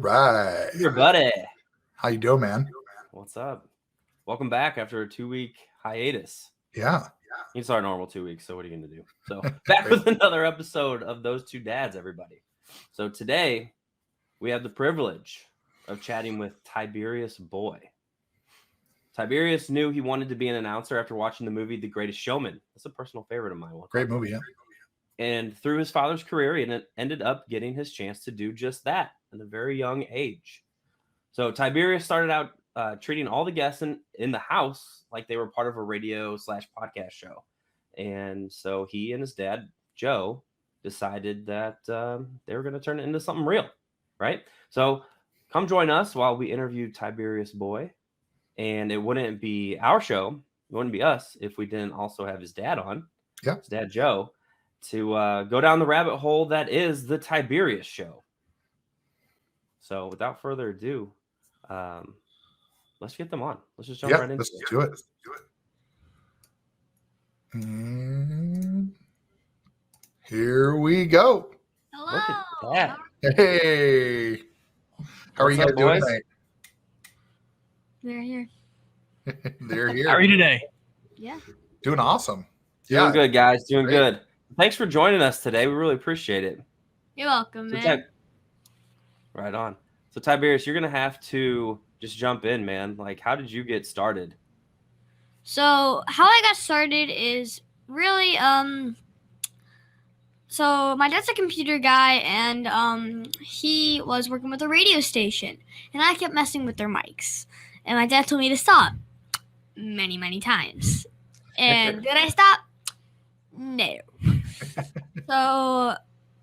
right. Your buddy. How you doing, man? What's up? Welcome back after a 2-week hiatus. Yeah. You can start normal 2 weeks, so what are you going to do? So back with another episode of Those Two Dads, everybody. So today we have the privilege of chatting with Tiberius Boy. Tiberius knew he wanted to be an announcer after watching the movie The Greatest Showman. That's a personal favorite of mine. Great movie, yeah. And through his father's career, he ended up getting his chance to do just that at a very young age. So Tiberius started out treating all the guests in the house like they were part of a radio/podcast show. And so he and his dad, Joe, decided that they were going to turn it into something real, right? So come join us while we interview Tiberius Boy. And it wouldn't be our show, it wouldn't be us if we didn't also have his dad on, his dad, Joe, to go down the rabbit hole that is the Tiberius Show. So without further ado, let's get them on. Let's just jump right into it. Let's do it. And here we go. Hello. Look at that. Hey. How are you guys doing tonight? They're here. They're here. How are you today? Yeah. Doing awesome. Doing good, guys. Doing good. Thanks for joining us today. We really appreciate it. You're welcome, man. Right on. So Tiberius, you're gonna have to just jump in, man. Like, how did you get started? So how I got started is really so my dad's a computer guy, and he was working with a radio station, and I kept messing with their mics, and my dad told me to stop many times. And did I stop? No. So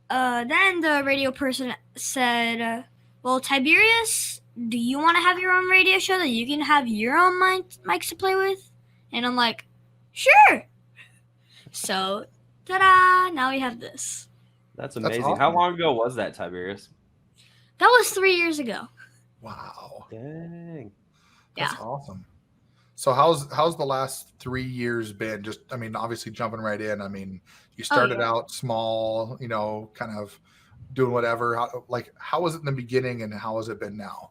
then the radio person said, well, Tiberius, do you want to have your own radio show that you can have your own mics to play with? And I'm like, sure. So, ta-da, now we have this. That's amazing. That's awesome. How long ago was that, Tiberius? That was 3 years ago. Wow. Dang. That's awesome. So how's the last 3 years been? Just, I mean, obviously jumping right in. I mean, you started out small, you know, kind of doing whatever. How was it in the beginning and how has it been now?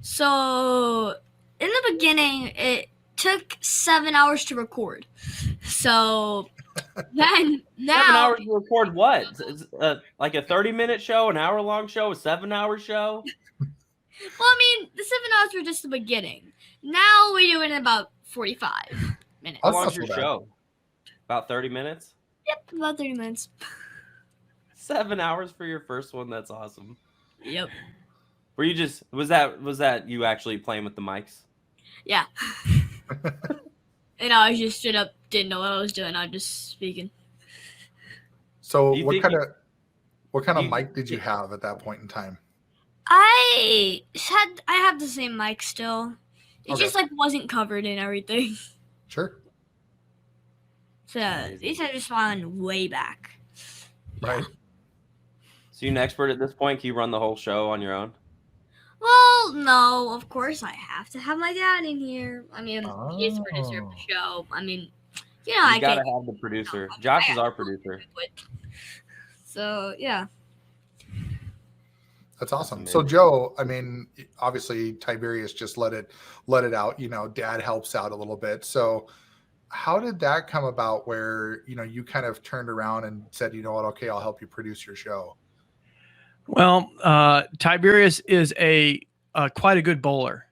So in the beginning, it took 7 hours to record. So then now 7 hours to record what? Like a 30-minute show, an hour-long show, a 7-hour show? Well, I mean, the 7 hours were just the beginning. Now we do it in about 45 minutes. How long's your show? About 30 minutes? Yep, about 30 minutes. 7 hours for your first one. That's awesome. Yep. Were you just was that you actually playing with the mics? Yeah. And I just stood up, didn't know what I was doing. I was just speaking. So what kind of mic did you have at that point in time? I have the same mic still. It just wasn't covered and everything. Sure. So these are just found way back. Right. So you an expert at this point? Can you run the whole show on your own? Well, no, of course I have to have my dad in here. I mean, he's the producer of the show. I mean, you know, I gotta have the producer. Josh is our producer. So yeah. That's awesome. So Joe, I mean, obviously Tiberius just let it out, you know, dad helps out a little bit. So how did that come about where, you know, you kind of turned around and said, you know what, okay, I'll help you produce your show? Well, Tiberius is quite a good bowler.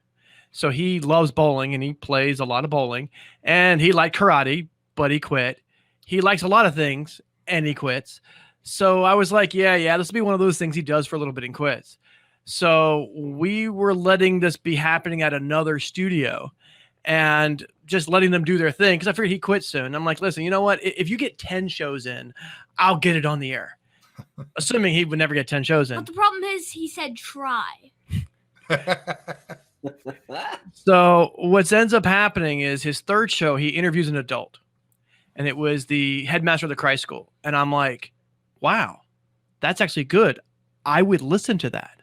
So he loves bowling and he plays a lot of bowling, and he liked karate, but he quit. He likes a lot of things and he quits. So I was like, yeah, this will be one of those things he does for a little bit and quits. So we were letting this be happening at another studio and just letting them do their thing, because I figured he quit soon. I'm like, listen, you know what? If you get 10 shows in, I'll get it on the air. Assuming he would never get 10 shows in. But the problem is he said try. So what ends up happening is his third show, he interviews an adult. And it was the headmaster of the Christ School. And I'm like, wow, that's actually good. I would listen to that.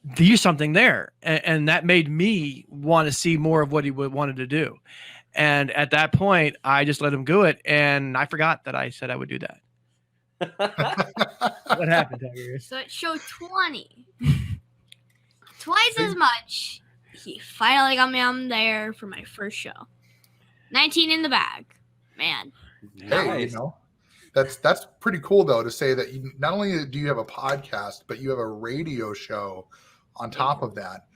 There's something there. And that made me want to see more of what he wanted to do. And at that point, I just let him do it. And I forgot that I said I would do that. What happened, Tiberius? So at show 20, twice as much. He finally got me on there for my first show. 19 in the bag, man. Hey, Nice. you know, that's pretty cool though to say that you not only do you have a podcast, but you have a radio show on top of that.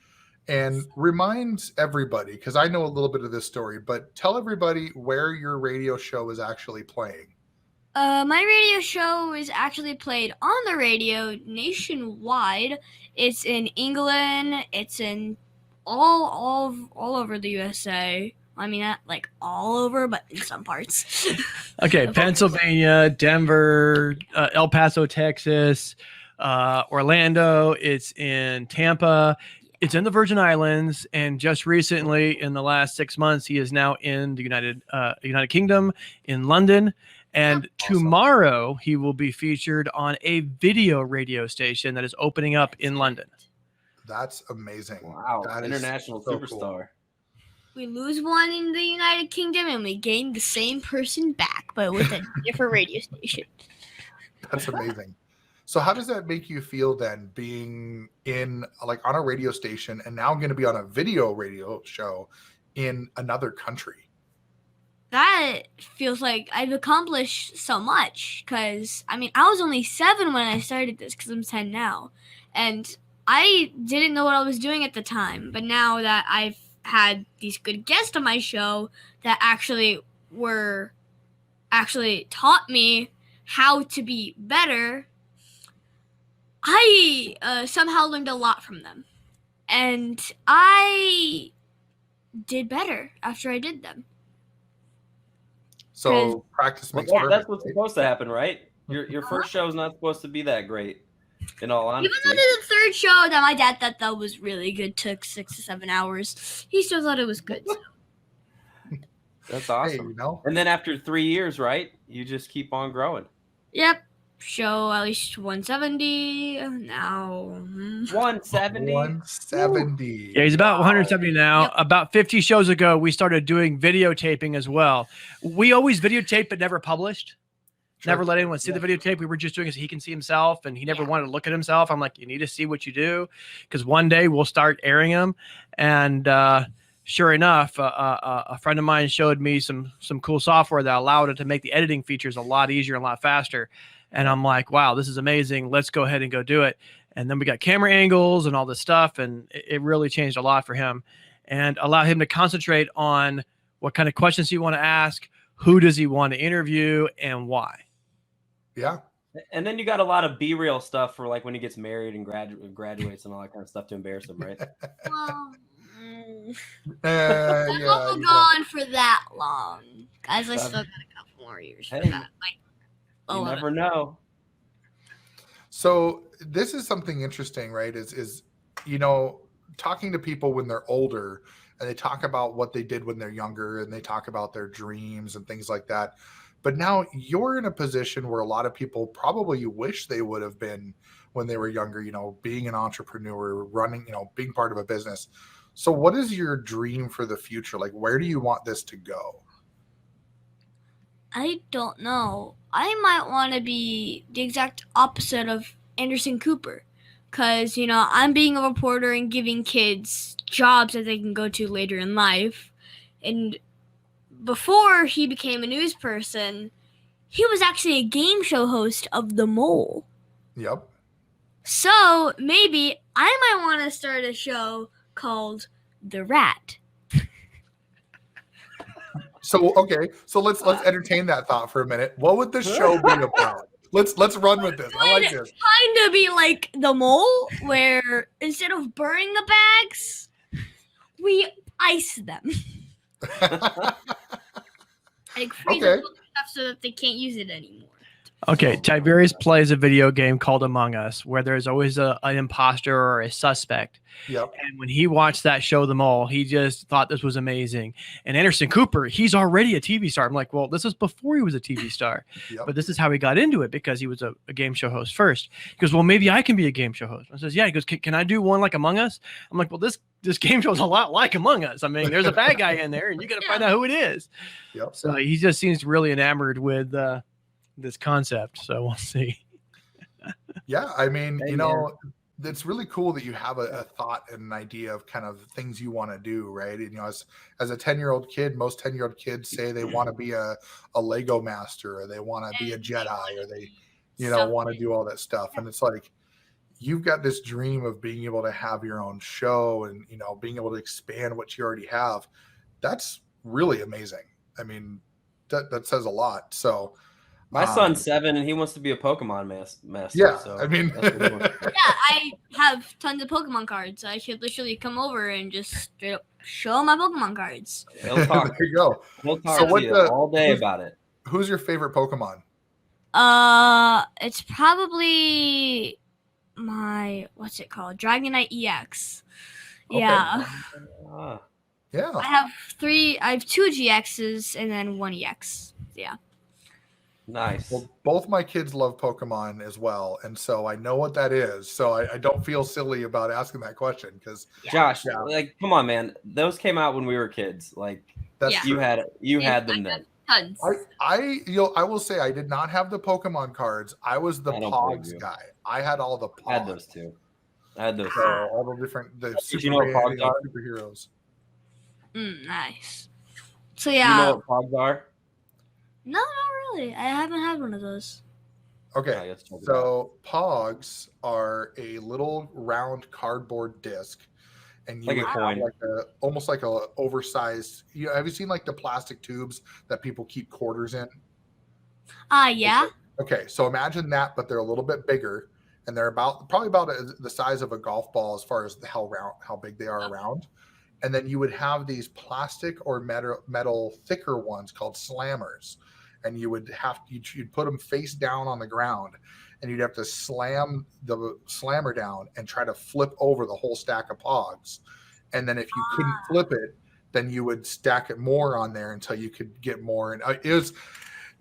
And reminds everybody, because I know a little bit of this story, but tell everybody where your radio show is actually playing. My radio show is actually played on the radio nationwide. It's in England. It's in all over the USA. I mean, not like all over, but in some parts. Okay, Pennsylvania, Denver, El Paso, Texas, Orlando. It's in Tampa. It's in the Virgin Islands, and just recently, in the last 6 months, he is now in the United Kingdom, in London. And tomorrow, he will be featured on a video radio station that is opening up in London. That's amazing. Wow, That is international so superstar. cool. We lose one in the United Kingdom, and we gain the same person back, but with a different radio station. That's amazing. So how does that make you feel then, being in like on a radio station and now going to be on a video radio show in another country? That feels like I've accomplished so much, because I mean, I was only 7 when I started this, because I'm 10 now, and I didn't know what I was doing at the time. But now that I've had these good guests on my show that actually taught me how to be better, I somehow learned a lot from them, and I did better after I did them. So practice makes Well, perfect. that's what's supposed to happen, right? Your first show is not supposed to be that great, in all Even honesty. though the third show that my dad thought that was really good took 6 to 7 hours, he still thought it was good. So. That's Hey, awesome. you know, And then after 3 years, right? You just keep on growing. Yep. Show at least 170 now. 170. 170. Yeah, he's about 170 now. Yep. About 50 shows ago, we started doing videotaping as well. We always videotaped but never published. Sure. Never let anyone see the videotape. We were just doing it so he can see himself, and he never wanted to look at himself. I'm like, you need to see what you do, because one day we'll start airing them. And sure enough, a friend of mine showed me some cool software that allowed it to make the editing features a lot easier and a lot faster. And I'm like, wow, this is amazing. Let's go ahead and go do it. And then we got camera angles and all this stuff, and it really changed a lot for him and allowed him to concentrate on what kind of questions he want to ask, who does he want to interview, and why. Yeah. And then you got a lot of B-real stuff for like when he gets married and graduates and all that kind of stuff to embarrass him, right? Well, I Yeah. won't go You know. on for that long. Guys, I still got a couple more years for Hey, that. Like, You never know. So this is something interesting, right? Is you know, talking to people when they're older and they talk about what they did when they're younger and they talk about their dreams and things like that. But now you're in a position where a lot of people probably wish they would have been when they were younger, you know, being an entrepreneur, running, you know, being part of a business. So what is your dream for the future? Like, where do you want this to go? I don't know. I might want to be the exact opposite of Anderson Cooper, because, you know, I'm being a reporter and giving kids jobs that they can go to later in life. And before he became a news person, he was actually a game show host of The Mole. Yep. So maybe I might want to start a show called The Rat. So okay, so let's entertain that thought for a minute. What would the show be about? Let's run with this. I like this. Kind of be like The Mole, where instead of burning the bags, we ice them. Like freeze Okay. them stuff so that they can't use it anymore. Okay, Tiberius plays a video game called Among Us, where there's always an imposter or a suspect. Yep. And when he watched that show, The Mole, he just thought this was amazing. And Anderson Cooper, he's already a TV star. I'm like, well, this is before he was a TV star. Yep. But this is how he got into it, because he was a game show host first. He goes, well, maybe I can be a game show host. I says, yeah. He goes, can I do one like Among Us? I'm like, well, this game show is a lot like Among Us. I mean, there's a bad guy in there, and you got to find out who it is. Yep. So he just seems really enamored with this concept. So we'll see. Yeah, I mean, Hey, you know, it's really cool that you have a thought and an idea of kind of things you want to do, right? And, you know, as a 10-year-old kid, most 10-year-old kids say they want to be a Lego master, or they want to be a Jedi, or they, you know, want to do all that stuff. And it's like, you've got this dream of being able to have your own show and, you know, being able to expand what you already have. That's really amazing. I mean, that says a lot. So My son's 7 and he wants to be a Pokemon master. yeah, So I mean, that's what he wants. Yeah, I have tons of Pokemon cards. I should literally come over and just straight up show my Pokemon cards. He'll talk. there you go. He'll talk So to what you the- all day about it. Who's your favorite Pokemon? It's probably my what's it called? Dragonite EX. Okay. Yeah. Ah, Yeah. I have 2 GXs and then 1 EX. Yeah. nice. Well, both my kids love Pokemon as well, and so I know what that is. So I don't feel silly about asking that question because Josh, Yeah. like, come on, man. Those came out when we were kids. Like, that's Yeah. you had Yeah, had them I then. Tons. I will say I did not have the Pokemon cards. I was the I don't blame Pogs you. guy. I had all the Pogs. I had those too. I had those. So all the different Did you know what Superman, Pogs are? superheroes. Nice. So Do yeah. you know what Pogs are? No, not really. I haven't had one of those. Okay. Oh, let's check it out. So Pogs are a little round cardboard disc, and you Like a would have coin. like almost like a oversized. Have you seen like the plastic tubes that people keep quarters in? Yeah. Okay, so imagine that, but they're a little bit bigger, and they're probably about the size of a golf ball as far as how big they are around. And then you would have these plastic or metal thicker ones called slammers, and you'd put them face down on the ground, and you'd have to slam the slammer down and try to flip over the whole stack of Pogs. And then if you couldn't flip it, then you would stack it more on there until you could get more. And it was,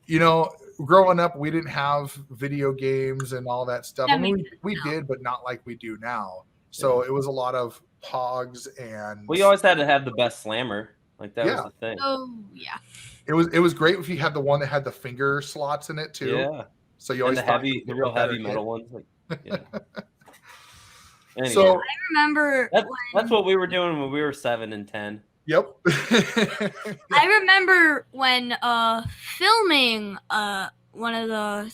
you know, growing up, we didn't have video games and all that stuff. That I mean, makes we did, but not like we do now. So it was a lot of Pogs and We always had to have the best slammer. Like, that Yeah. was the thing. Oh yeah. it was great if you had the one that had the finger slots in it too. Yeah. So you And always the real heavy metal ones. Like, yeah. Anyway, So I remember that's what we were doing when we were 7 and 10. yep. I remember when filming one of the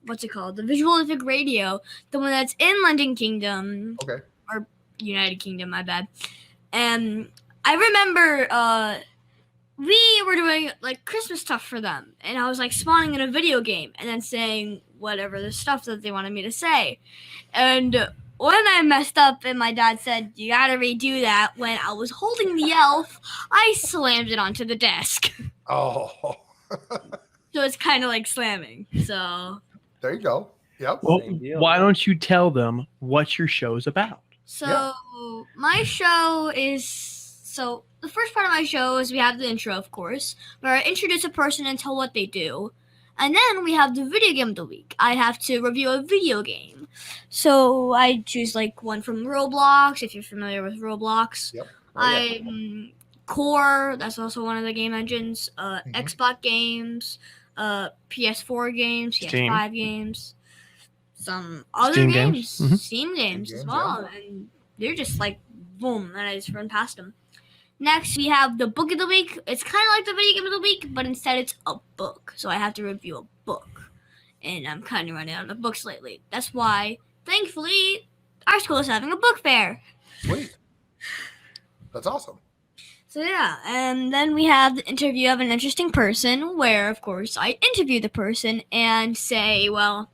what's it called? The Visualific Radio, the one that's in London Kingdom. Okay. Or United Kingdom, my bad. And I remember we were doing like Christmas stuff for them, and I was like spawning in a video game and then saying whatever the stuff that they wanted me to say. And when I messed up and my dad said, "You gotta redo that," when I was holding the elf, I slammed it onto the desk. Oh, So it's kind of like slamming. So there you go. Yep. Well, Same deal, why man. don't you tell them what your show's about? My show is the first part of my show is we have the intro, of course, where I introduce a person and tell what they do. And then we have the video game of the week. I have to review a video game. So I choose like one from Roblox, if you're familiar with Roblox. Yep. Oh, yeah. Core, that's also one of the game engines. Mhm. Xbox games, PS4 games, Steam. PS5 games, some other Steam games, games. Mhm. Steam games as games, well. And they're just like boom, and I just run past them. Next, we have the book of the week. It's kind of like the video game of the week, but instead it's a book. So I have to review a book. And I'm kind of running out of books lately. That's why, thankfully, our school is having a book fair. Sweet. That's awesome. So yeah, and then we have the interview of an interesting person where, of course, I interview the person and say, well,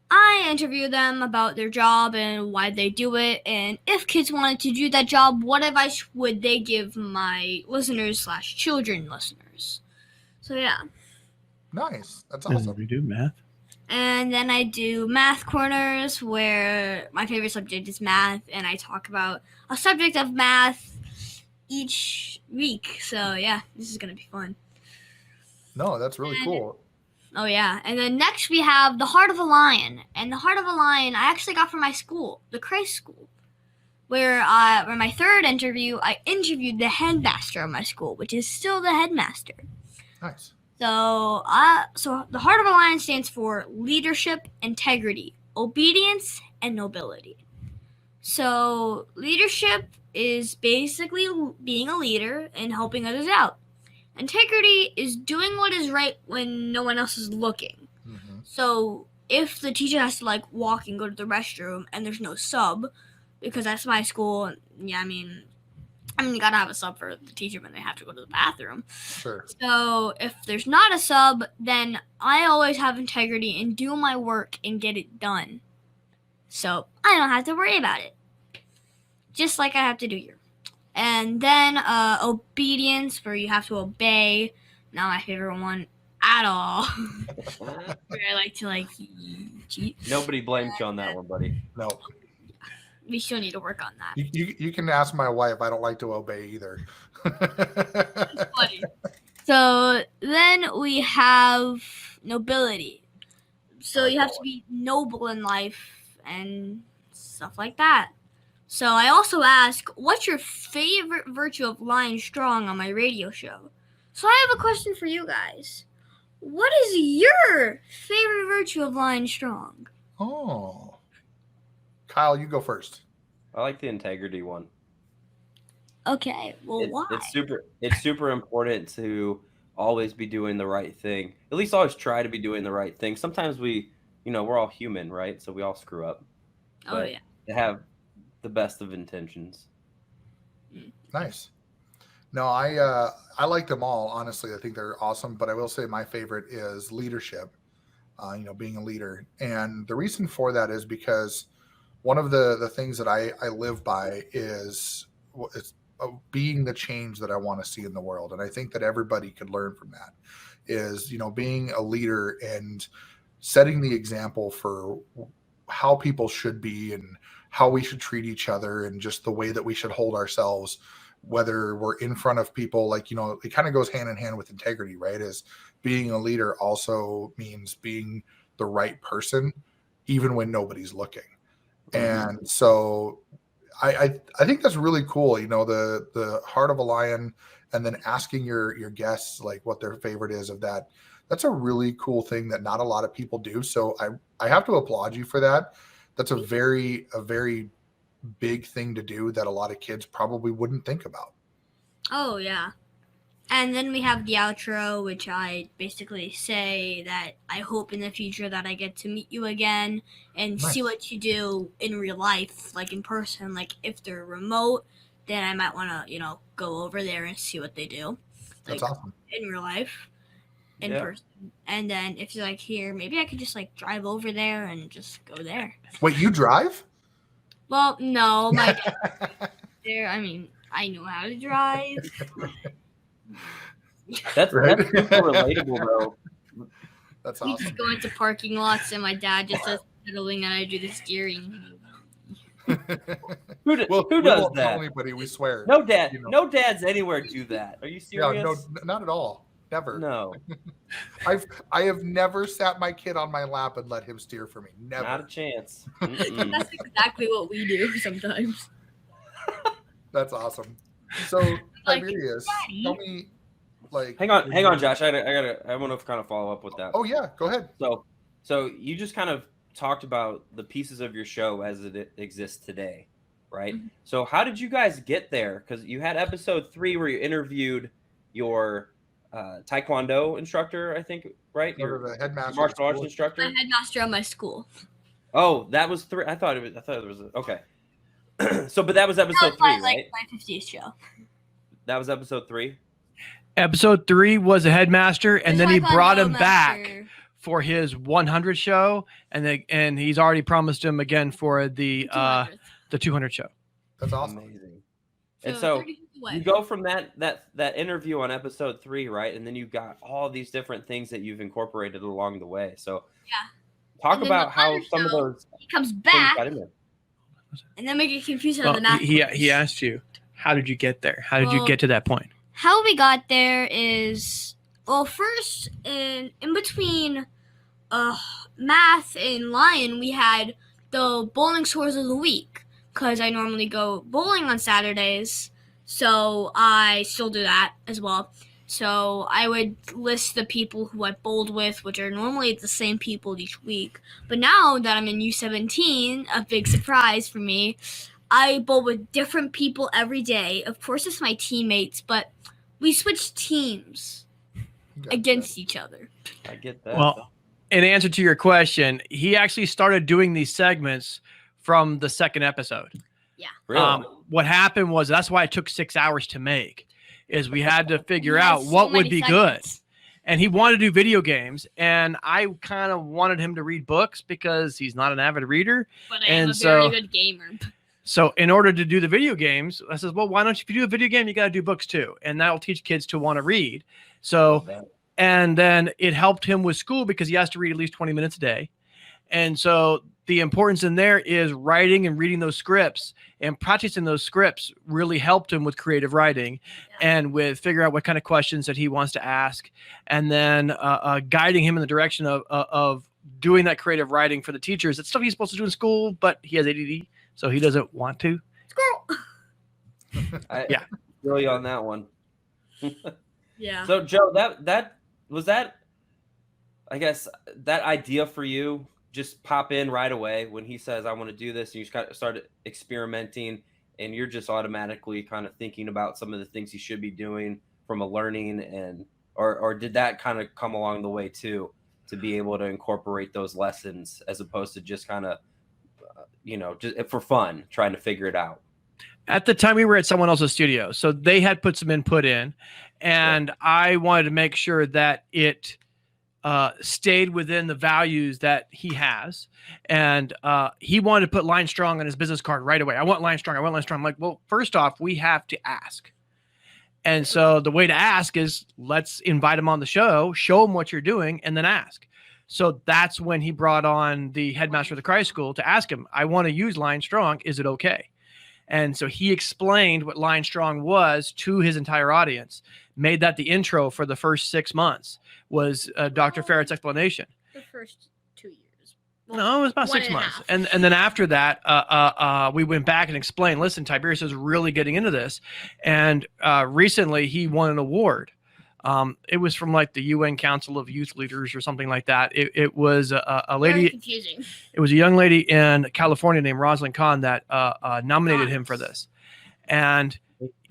I interview them about their job and why they do it, and if kids wanted to do that job, what advice would they give my listeners/children listeners? So yeah. Nice. That's And awesome. we do math. And then I do math corners where my favorite subject is math, and I talk about a subject of math each week. So yeah, this is gonna be fun. No, that's really cool. Oh yeah, and then next we have the Heart of a Lion, and the Heart of a Lion I actually got from my school, the Christ School, where my third interview I interviewed the headmaster of my school, which is still the headmaster. Nice. So the Heart of a Lion stands for leadership, integrity, obedience, and nobility. So leadership is basically being a leader and helping others out. Integrity is doing what is right when no one else is looking. Mm-hmm. So if the teacher has to like walk and go to the restroom and there's no sub, because that's my school, yeah, I mean you gotta have a sub for the teacher when they have to go to the bathroom. Sure. So if there's not a sub, then I always have integrity and do my work and get it done. So I don't have to worry about it. Just like I have to do here. And then obedience, where you have to obey. Not my favorite one at all. Where I like to cheat. Nobody blames you on that one, buddy. No. We still need to work on that. You can ask my wife. I don't like to obey either. Funny. So then we have nobility. So you have to be noble in life and stuff like that. So I also ask, what's your favorite virtue of Lion Strong on my radio show? So I have a question for you guys. What is your favorite virtue of Lion Strong? Oh. Kyle, you go first. I like the integrity one. Okay, well, why? It's super important to always be doing the right thing. At least always try to be doing the right thing. Sometimes we're all human, right? So we all screw up. Oh, yeah. To have the best of intentions. Nice. No, I like them all. Honestly, I think they're awesome. But I will say my favorite is leadership. Being a leader, and the reason for that is because one of the things that I live by is it's being the change that I want to see in the world, and I think that everybody could learn from that. Is being a leader and setting the example for how people should be and how we should treat each other and just the way that we should hold ourselves, whether we're in front of people. It kind of goes hand in hand with integrity, right? Is being a leader also means being the right person, even when nobody's looking. And so I think that's really cool. The Heart of a Lion, and then asking your guests like what their favorite is of that. That's a really cool thing that not a lot of people do. So I have to applaud you for that. That's a very big thing to do that a lot of kids probably wouldn't think about. Oh, yeah. And then we have the outro, which I basically say that I hope in the future that I get to meet you again and see what you do in real life, like in person. Like if they're remote, then I might want to, go over there and see what they do. That's awesome. In real life, in person. And then if you're here, maybe I could just drive over there and just go there. Wait, you drive? Well, no, my dad there. I mean, I know how to drive. That's super relatable, though. That's We awesome. just go into parking lots, and my dad just does pedaling, and I do the steering. Who does won't that? tell anybody, we swear. No dads anywhere do that. Are you serious? Yeah, no, not at all. Never. No. I have never sat my kid on my lap and let him steer for me. Never. Not a chance. That's exactly what we do sometimes. That's awesome. So Tiberius, tell me, hang on, Josh. I want to kind of follow up with that. Oh yeah, go ahead. So you just kind of talked about the pieces of your show as it exists today, right? Mm-hmm. So how did you guys get there? Because you had episode 3 where you interviewed your Taekwondo instructor, I think, right? The headmaster, martial arts instructor. My headmaster at my school. Oh, that was 3. I thought it was okay. So, but that was episode 3, right? My 50th show. That was episode 3. Episode 3 was a headmaster, and then he brought him back for his 100 show, and he's already promised him again for the 200 show. That's awesome. Amazing. And so you go from that interview on episode 3, right? And then you've got all these different things that you've incorporated along the way. So talk about how some of those he comes back, and then we get confused on the map. He asked you, how did you get there? How did you get to that point? How we got there is, first in between math and Lion, we had the bowling scores of the week, because I normally go bowling on Saturdays, so I still do that as well. So I would list the people who I bowled with, which are normally the same people each week. But now that I'm in U17, a big surprise for me, I bowl with different people every day. Of course, it's my teammates, but we switch teams against each other. I get that. Well, in answer to your question, he actually started doing these segments from the second episode. Yeah. Really? What happened was that's why it took 6 hours to make, is we had to figure He has out so what would many be segments. good. And he wanted to do video games, and I kind of wanted him to read books because he's not an avid reader. But I am And a so- very good gamer. So in order to do the video games, I said, well, why don't you, if you do a video game, you got to do books too. And that'll teach kids to want to read. So, and then it helped him with school because he has to read at least 20 minutes a day. And so the importance in there is writing and reading those scripts, and practicing those scripts really helped him with creative writing and with figuring out what kind of questions that he wants to ask, and then guiding him in the direction of doing that creative writing for the teachers. It's stuff he's supposed to do in school, but he has ADD, so he doesn't want to. Yeah. Feel you on that one. Yeah. So Joe, that was that. I guess that idea for you just pop in right away when he says, "I want to do this," and you just kind of started experimenting, and you're just automatically kind of thinking about some of the things you should be doing from a learning, and or did that kind of come along the way too, to be able to incorporate those lessons as opposed to just kind of, just for fun, trying to figure it out? At the time, we were at someone else's studio, so they had put some input in, and I wanted to make sure that it stayed within the values that he has. And he wanted to put Line Strong on his business card right away. I want Line Strong. I want Line Strong. I'm like, well, first off, we have to ask. And so the way to ask is let's invite him on the show, show him what you're doing, and then ask. So that's when he brought on the headmaster of the Christ School to ask him, I want to use Line Strong. Is it okay? And so he explained what Line Strong was to his entire audience, made that the intro for the first 6 months was Dr. Ferret's explanation. The first 2 years. No, it was about 6 months. And then after that, we went back and explained, listen, Tiberius is really getting into this. And recently he won an award. It was from like the UN Council of Youth Leaders or something like that. It was a lady. Very confusing. It was a young lady in California named Rosalind Kahn that nominated him for this. And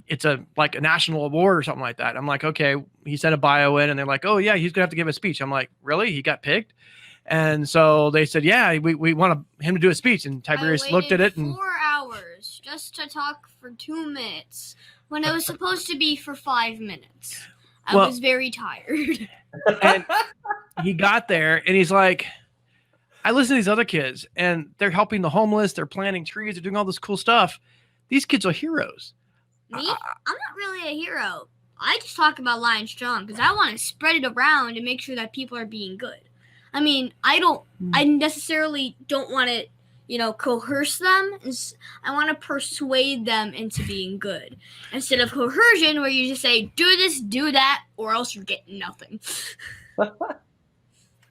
it's like a national award or something like that. I'm like, okay, he sent a bio in and they're like, oh yeah, he's gonna have to give a speech. I'm like, really? He got picked? And so they said, yeah, we want him to do a speech. And Tiberius looked at it and 4 hours just to talk for 2 minutes when it was supposed to be for 5 minutes. I was very tired. And he got there and he's like, I listen to these other kids and they're helping the homeless. They're planting trees. They're doing all this cool stuff. These kids are heroes. Me? I'm not really a hero. I just talk about Lion Strong because I want to spread it around and make sure that people are being good. I mean, I necessarily don't want to, coerce them. I want to persuade them into being good instead of coercion where you just say, do this, do that, or else you're getting nothing.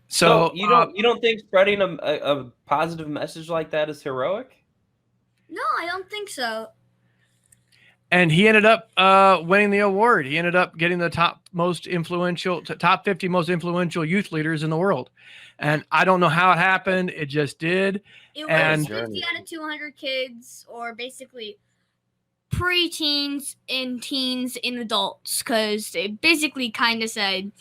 So you don't think spreading a positive message like that is heroic? No, I don't think so. And he ended up winning the award. He ended up getting the top 50 most influential youth leaders in the world. And I don't know how it happened. It just did. It was 50 out of 200 kids, or basically pre-teens and teens and adults, because it basically kind of said,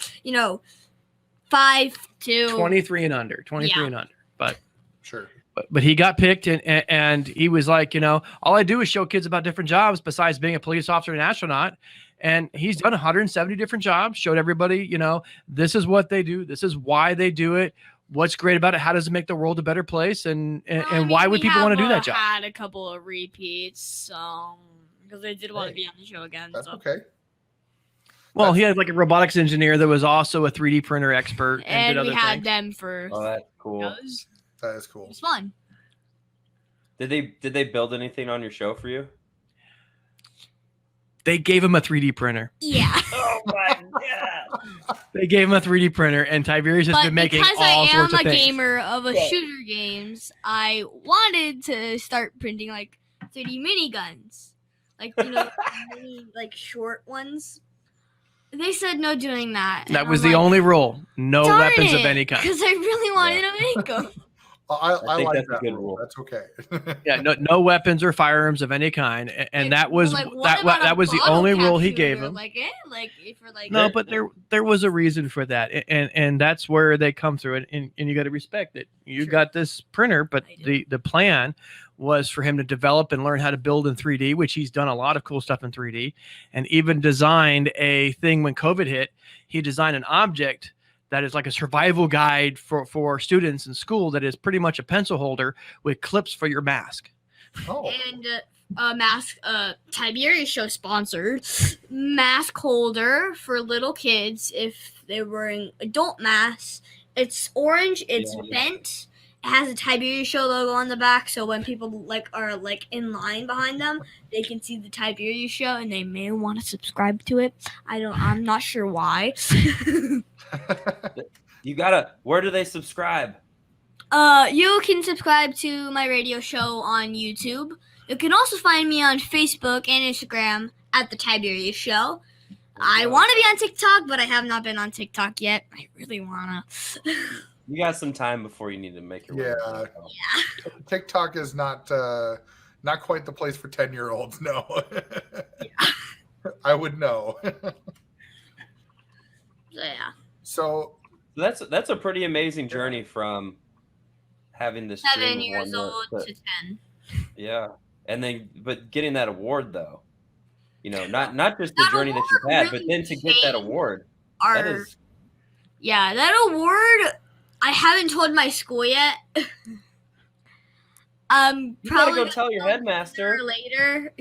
5 to 23 and under, and under. But sure. But he got picked, and he was like, all I do is show kids about different jobs besides being a police officer and astronaut. And he's done 170 different jobs, showed everybody, this is what they do. This is why they do it. What's great about it? How does it make the world a better place? And why would people want to do that job? Had a couple of repeats because they did want to be on the show again. That's okay. Well, he had like a robotics engineer that was also a 3D printer expert. And did we other had things. them for. Oh, that's cool. That is cool. It was fun. Did they build anything on your show for you? They gave him a 3D printer. Yeah. Oh my god! They gave him a 3D printer, and Tiberius has been making all sorts of things. Because I am a gamer of shooter games, I wanted to start printing like 3D miniguns, like mini, like short ones. They said no doing that. That was the only rule. No weapons of any kind. Because I really wanted to make them. I think like that's a that good rule. rule. That's okay. Yeah, no weapons or firearms of any kind, and that was Like, what about that a was the bottle only cap rule he shooter? gave him. Like, if you're like, No, but there was a reason for that, and that's where they come through it, and you got to respect it. You Sure. got this printer, but I do. the plan was for him to develop and learn how to build in 3D, which he's done a lot of cool stuff in 3D, and even designed a thing when COVID hit. He designed an object that is like a survival guide for students in school that is pretty much a pencil holder with clips for your mask. Oh, and mask, Tiberius Show sponsored mask holder for little kids if they're wearing adult masks. It's orange. It's bent. It has a Tiberius Show logo on the back, so when people are in line behind them, they can see the Tiberius Show, and they may want to subscribe to it. I'm not sure why. You gotta. Where do they subscribe? You can subscribe to my radio show on YouTube. You can also find me on Facebook and Instagram at the Tiberius Show. I want to be on TikTok, but I have not been on TikTok yet. I really wanna. You got some time before you need to make your way. Yeah. TikTok is not quite the place for 10-year-olds. No. I would know. Yeah. So That's a pretty amazing journey from having this 7 years old to 10. Yeah, and then but getting that award though, not just the That journey that award you've had, really but then to get that award. That is, that award, I haven't told my school yet. you Probably gotta go tell your headmaster later,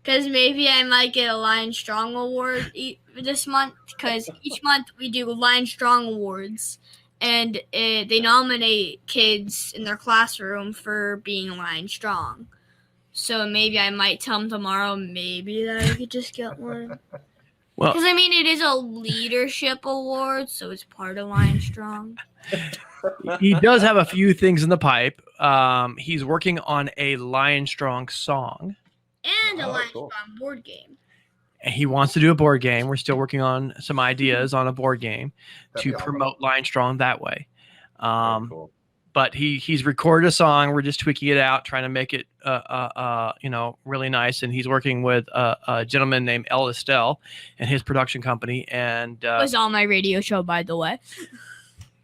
because maybe I might get a Lion Strong award this month. Because each month we do Lion Strong awards, and they nominate kids in their classroom for being Lion Strong. So maybe I might tell them tomorrow. Maybe that I could just get one. Well, Because it is a leadership award, so it's part of Lion Strong. he does have a few things in the pipe. He's working on a Lion Strong song. And a Oh, Lion cool. Strong board game. He wants to do a board game. We're still working on some ideas on a board game That'd to be awesome. promote Lion Strong that way. very cool. But he's recorded a song. We're just tweaking it out, trying to make it really nice. And he's working with a gentleman named El Estelle and his production company. And It was on my radio show, by the way.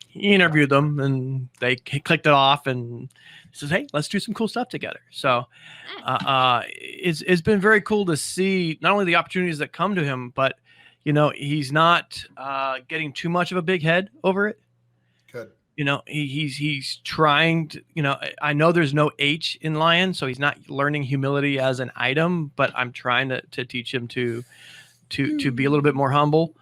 he interviewed them, and they clicked it off, and he says, "Hey, let's do some cool stuff together." So it's been very cool to see not only the opportunities that come to him, but he's not getting too much of a big head over it. good. He's trying to, I know there's no H in Lion, so he's not learning humility as an item, but I'm trying to teach him to be a little bit more humble.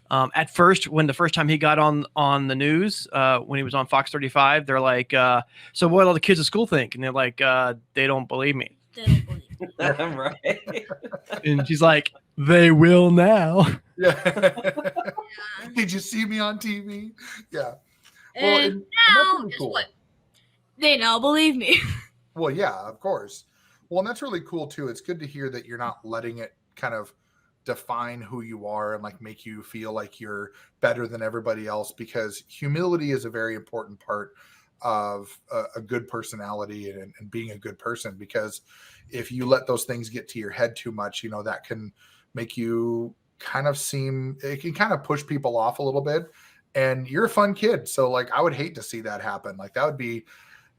At first, when the first time he got on the news, when he was on Fox 35, they're like, so what do all the kids at school think? And they're like, they don't believe me. They don't believe me. Right. And she's like, they will now. Yeah. Did you see me on TV? Yeah. Well, And and now, that's really guess cool. what? They now believe me. Well, yeah, of course. Well, and that's really cool too. It's good to hear that you're not letting it kind of define who you are and make you feel like you're better than everybody else, because humility is a very important part of a good personality and being a good person. Because if you let those things get to your head too much, that can make you it can kind of push people off a little bit. And you're a fun kid. So I would hate to see that happen. That would be,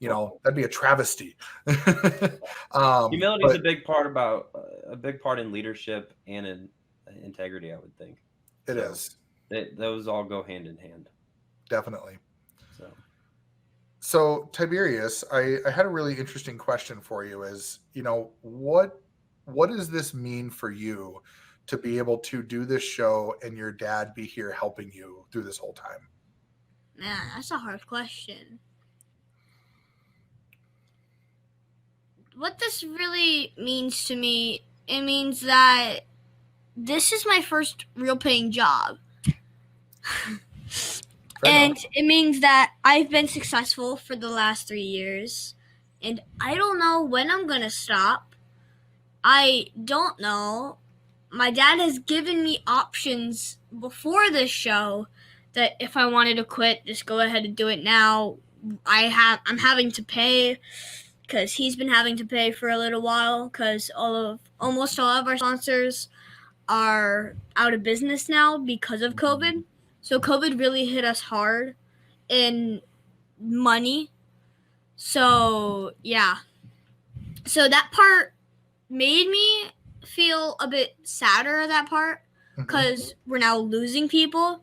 that'd be a travesty. Humility is a big part in leadership and in integrity, I would think. It is. Those all go hand in hand. Definitely. So Tiberius, I had a really interesting question for you is, what does this mean for you to be able to do this show and your dad be here helping you through this whole time? Man, that's a hard question. What this really means to me, it means that this is my first real paying job. And it means that I've been successful for the last 3 years. And I don't know when I'm going to stop. I don't know. my dad has given me options before this show that if I wanted to quit, just go ahead and do it now. I'm having to pay because he's been having to pay for a little while because almost all of our sponsors are out of business now because of COVID. So COVID really hit us hard in money. So yeah. So that part made me feel a bit sadder at that part because we're now losing people.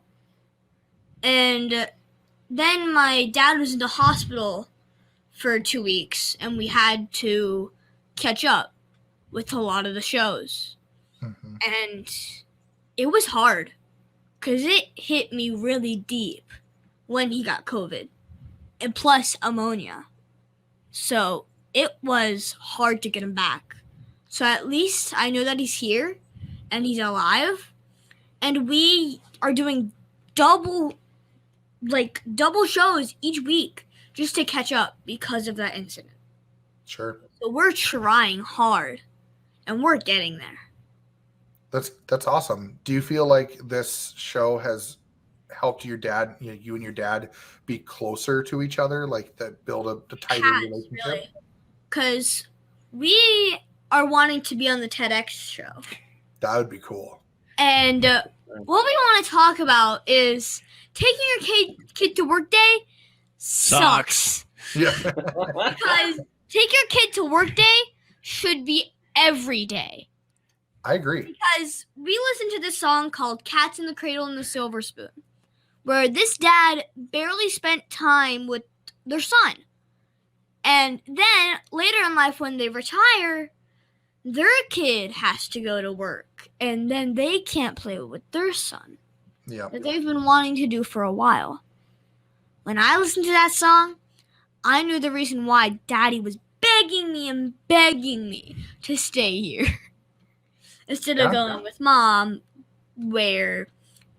And then my dad was in the hospital for 2 weeks and we had to catch up with a lot of the shows. And it was hard because it hit me really deep when he got COVID and plus ammonia. So it was hard to get him back. So at least I know that he's here and he's alive. And we are doing double shows each week just to catch up because of that incident. Sure. So we're trying hard and we're getting there. That's awesome. Do you feel like this show has helped your dad, you and your dad, be closer to each other, like that build a tighter relationship? Really. Because we are wanting to be on the TEDx show. That would be cool. And what we want to talk about is taking your kid to work day sucks. Yeah. Because take your kid to work day should be every day. I agree. Because we listened to this song called Cats in the Cradle and the Silver Spoon, where this dad barely spent time with their son. And then later in life when they retire, their kid has to go to work. And then they can't play with their son. Yeah. That they've been wanting to do for a while. When I listened to that song, I knew the reason why Daddy was begging me to stay here. Instead of going with Mom, where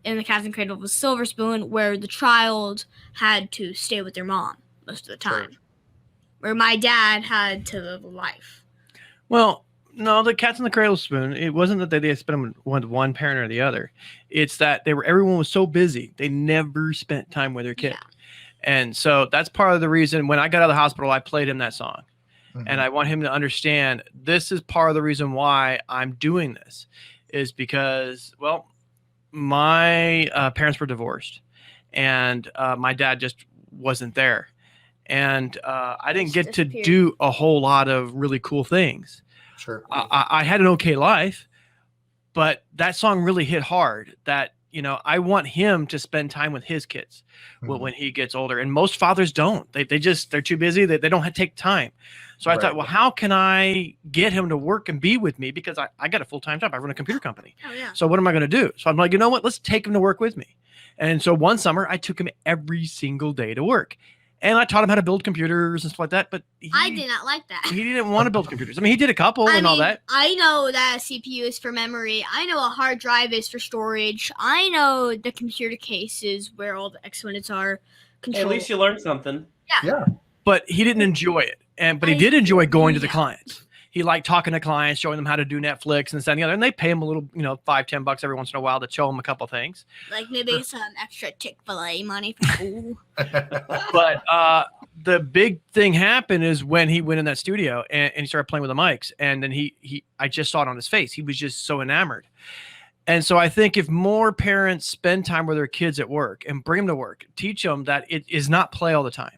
in the Cats and Cradle of the Silver Spoon, where the child had to stay with their mom most of the time. Sure. Where my dad had to live a life. Well, no, the Cats in the Cradle Spoon, it wasn't that they spent them with one parent or the other. It's that everyone was so busy, they never spent time with their kid. Yeah. And so that's part of the reason when I got out of the hospital, I played him that song. And I want him to understand this is part of the reason why I'm doing this is because, well, my parents were divorced and my dad just wasn't there. And I didn't get to do a whole lot of really cool things. Sure. I had an okay life, but that song really hit hard that, I want him to spend time with his kids when he gets older. And most fathers don't. They're too busy. They don't take time. So I thought, well, how can I get him to work and be with me? Because I got a full-time job. I run a computer company. Oh, yeah. So what am I going to do? So I'm like, you know what? Let's take him to work with me. And so one summer, I took him every single day to work. And I taught him how to build computers and stuff like that. But I did not like that. He didn't want to build computers. I mean, he did a couple all that. I know that a CPU is for memory. I know a hard drive is for storage. I know the computer case is where all the exponents are controlled. At least you learned something. Yeah. But he didn't enjoy it. But he did enjoy going to the clients. He liked talking to clients, showing them how to do Netflix and this and the other. And they pay him a little, $5-10 every once in a while to show him a couple things. Like maybe some extra Chick-fil-A money for school. But the big thing happened is when he went in that studio and he started playing with the mics. And then I just saw it on his face. He was just so enamored. And so I think if more parents spend time with their kids at work and bring them to work, teach them that it is not play all the time.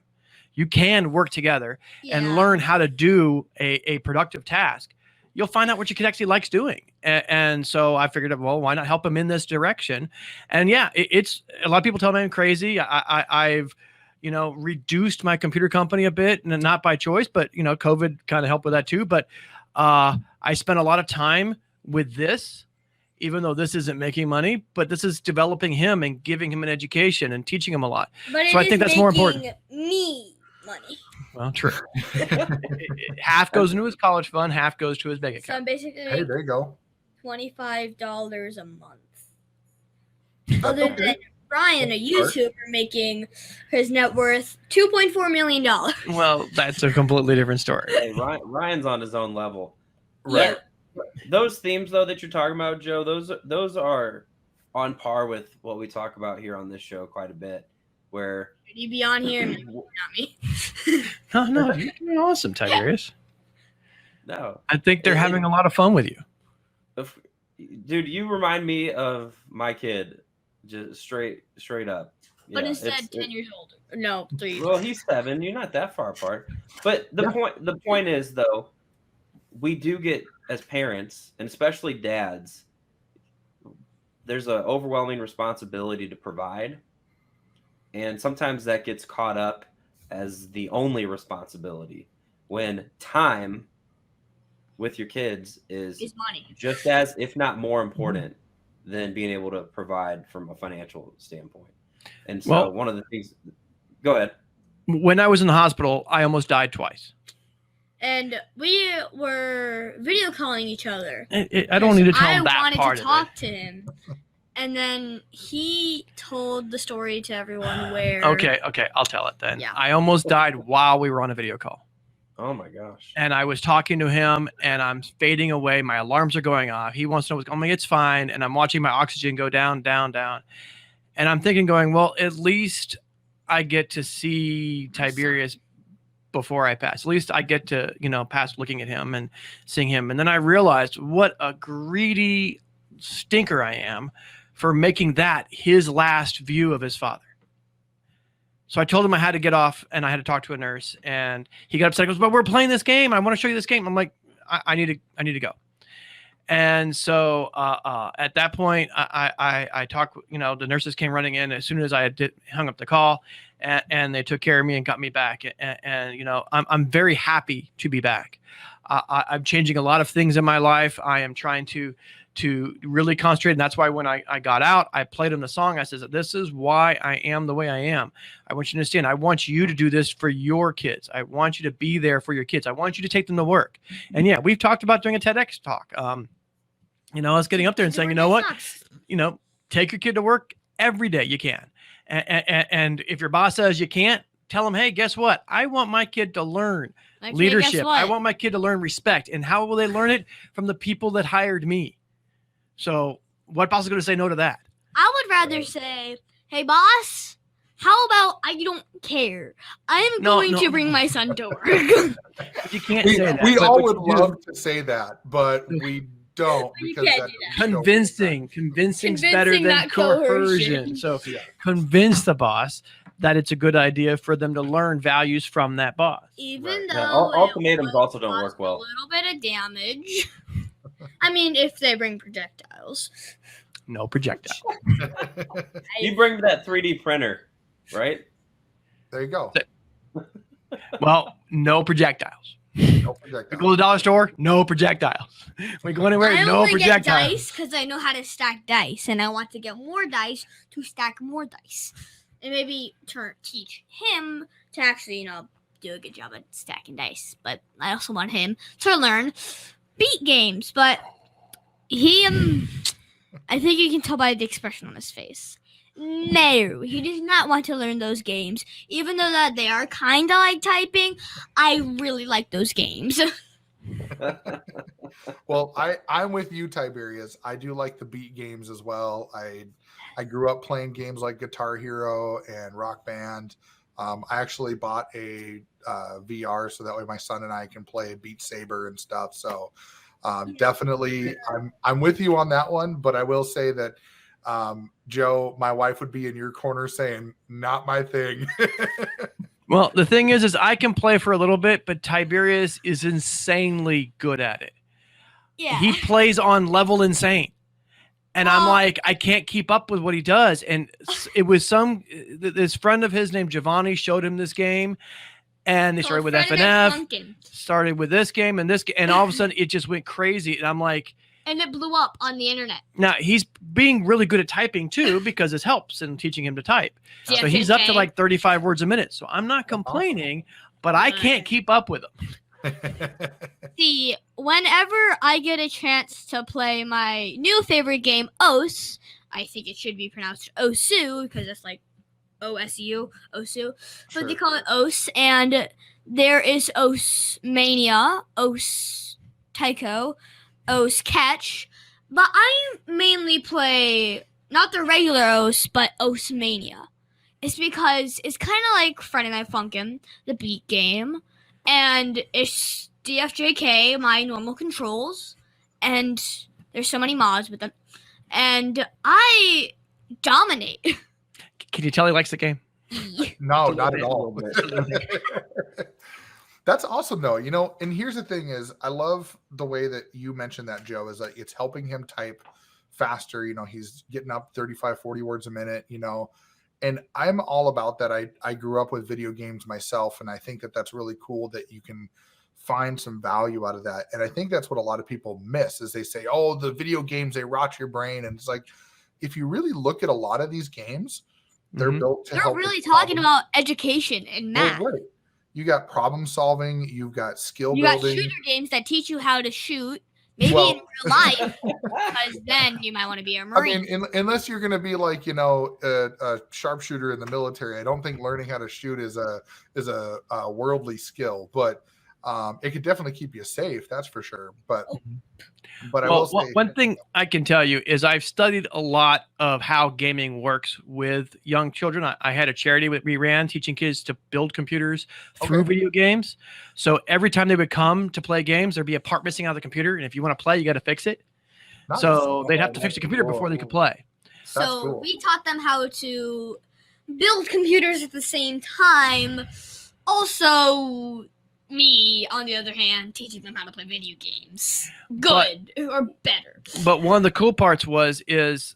You can work together and learn how to do a productive task. You'll find out what your kid actually likes doing. And so I figured, well, why not help him in this direction? And yeah, it's a lot of people tell me I'm crazy. I've, reduced my computer company a bit, and not by choice, but, COVID kind of helped with that too. But I spent a lot of time with this, even though this isn't making money, but this is developing him and giving him an education and teaching him a lot. But so I think that's more important. Me money. Well, true. Half goes into his college fund, half goes to his bank account. So I'm basically there you go. $25 a month. Other than Ryan, a YouTuber, making his net worth $2.4 million. Well, that's a completely different story. Hey, Ryan's on his own level. Right. those themes though that you're talking about, Joe, those are on par with what we talk about here on this show quite a bit. Where You be on here, and not me. No, you're doing awesome, Tiberius. no, I think they're having a lot of fun with you. Dude, you remind me of my kid, just straight up. But Yeah, instead, 10 years older. No, 3 years. Well, he's 7. You're not that far apart. But the point is though, we do get as parents, and especially dads, there's an overwhelming responsibility to provide. And sometimes that gets caught up as the only responsibility when time with your kids is money. just as, if not more important than being able to provide from a financial standpoint. And so one of the things, go ahead. When I was in the hospital, I almost died twice. And we were video calling each other. I don't need to tell him that I wanted part to talk to him. And then he told the story to everyone where... Okay, I'll tell it then. Yeah. I almost died while we were on a video call. Oh my gosh. And I was talking to him and I'm fading away. My alarms are going off. He wants to know what's going on. It's fine. And I'm watching my oxygen go down, down, down. And I'm thinking well, at least I get to see Tiberius before I pass. At least I get to, pass looking at him and seeing him. And then I realized what a greedy stinker I am for making that his last view of his father. So I told him I had to get off and I had to talk to a nurse, and he got upset. He goes, "But we're playing this game. I want to show you this game." I'm like, I need to go. And so at that point, I talked. The nurses came running in as soon as I had hung up the call, and they took care of me and got me back. And I'm very happy to be back. I'm changing a lot of things in my life. I am trying to really concentrate. And that's why when I got out, I played him the song. I said, "This is why I am the way I am. I want you to understand. I want you to do this for your kids. I want you to be there for your kids. I want you to take them to work." And yeah, we've talked about doing a TEDx talk. Us getting up there and saying, you know what, take your kid to work every day you can. And if your boss says you can't, tell them, "Hey, guess what? I want my kid to learn leadership. I want my kid to learn respect." And how will they learn it? From the people that hired me. So what boss is going to say no to that? I would rather say, "Hey, boss, how about I don't care? I'm going to bring my son to work." You can't say that. We all would love to say that, but we don't. Because Convincing's better than coercion. So convince the boss that it's a good idea for them to learn values from that boss. Even though ultimatums also don't work well. A little bit of damage. I mean, if they bring projectiles. No projectile. You bring that 3D printer, right? There you go. Well, no projectiles. No projectiles. We go to the dollar store, no projectiles. We go anywhere, no projectiles. I only get dice because I know how to stack dice, and I want to get more dice to stack more dice. And maybe teach him to actually, do a good job at stacking dice. But I also want him to learn beat games. But he, I think you can tell by the expression on his face. No, he does not want to learn those games. Even though that they are kind of like typing, I really like those games. Well, I'm with you, Tiberius. I do like the beat games as well. I grew up playing games like Guitar Hero and Rock Band. I actually bought a VR so that way my son and I can play Beat Saber and stuff. So definitely, I'm with you on that one. But I will say that Joe, my wife would be in your corner saying, "Not my thing." Well, the thing is I can play for a little bit, but Tiberius is insanely good at it. Yeah. He plays on level insane. And I'm like, I can't keep up with what he does. And it was this friend of his named Giovanni showed him this game. And they started with FNF, started with this game and all of a sudden it just went crazy. And I'm like, and it blew up on the internet. Now he's being really good at typing too, because it helps in teaching him to type. Yeah, so he's up to like 35 words a minute. So I'm not complaining, but I can't keep up with him. See, whenever I get a chance to play my new favorite game, OS, I think it should be pronounced Osu because it's like OSU, Osu, but they call it OS, and there is OS Mania, OS Tycho, OS Catch, but I mainly play not the regular OS, but OS Mania. It's because it's kind of like Friday Night Funkin', the beat game, and it's DFJK, my normal controls, and there's so many mods with them, and I dominate. Can you tell he likes the game? No, not at bit, a all. little That's awesome though. You know, and here's the thing is I love the way that you mentioned that, Joe, is like it's helping him type faster. You know, he's getting up 35, 40 words a minute, you know, and I'm all about that. I grew up with video games myself, and I think that that's really cool that you can find some value out of that. And I think that's what a lot of people miss is they say, oh, the video games, they rot your brain. And it's like, if you really look at a lot of these games, they're built to They're help. really talking about education and math. Well, right. You got problem solving, you've got skill You got building. shooter games that teach you how to shoot, maybe in real life, because then you might want to be a Marine. I mean, unless you're going to be like, you know, a sharpshooter in the military, I don't think learning how to shoot is a worldly skill, but it could definitely keep you safe. That's for sure. But I will say one thing I can tell you is I've studied a lot of how gaming works with young children. I had a charity that we ran teaching kids to build computers through video games. So every time they would come to play games, there'd be a part missing out of the computer. And if you want to play, you got to fix it. Nice. So they'd have to fix the computer before they could play. So cool. we taught them how to build computers at the same time. Also, me, on the other hand, teaching them how to play video games. Good or better. But one of the cool parts is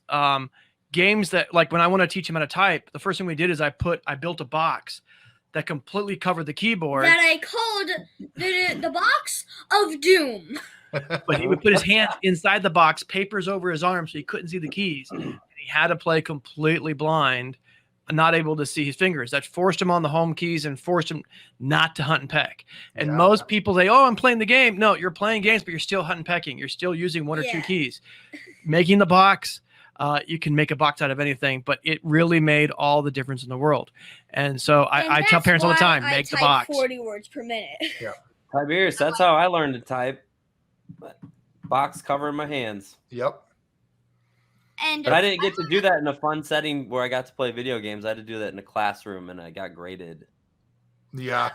games that, like when I want to teach them how to type, the first thing we did is I built a box that completely covered the keyboard. That I called the box of doom. But he would put his hands inside the box, papers over his arm so he couldn't see the keys. And he had to play completely blind, not able to see his fingers. That forced him on the home keys and forced him not to hunt and peck. And most people say, oh, I'm playing the game. No, you're playing games, but you're still hunt and pecking. You're still using one or two keys. Making the box, you can make a box out of anything, but it really made all the difference in the world. And so I tell parents all the time, make the box. 40 words per minute. Yeah. Tiberius, that's how I learned to type. Box covering my hands. Yep. But I didn't get to do that in a fun setting where I got to play video games. I had to do that in a classroom, and I got graded. Yeah.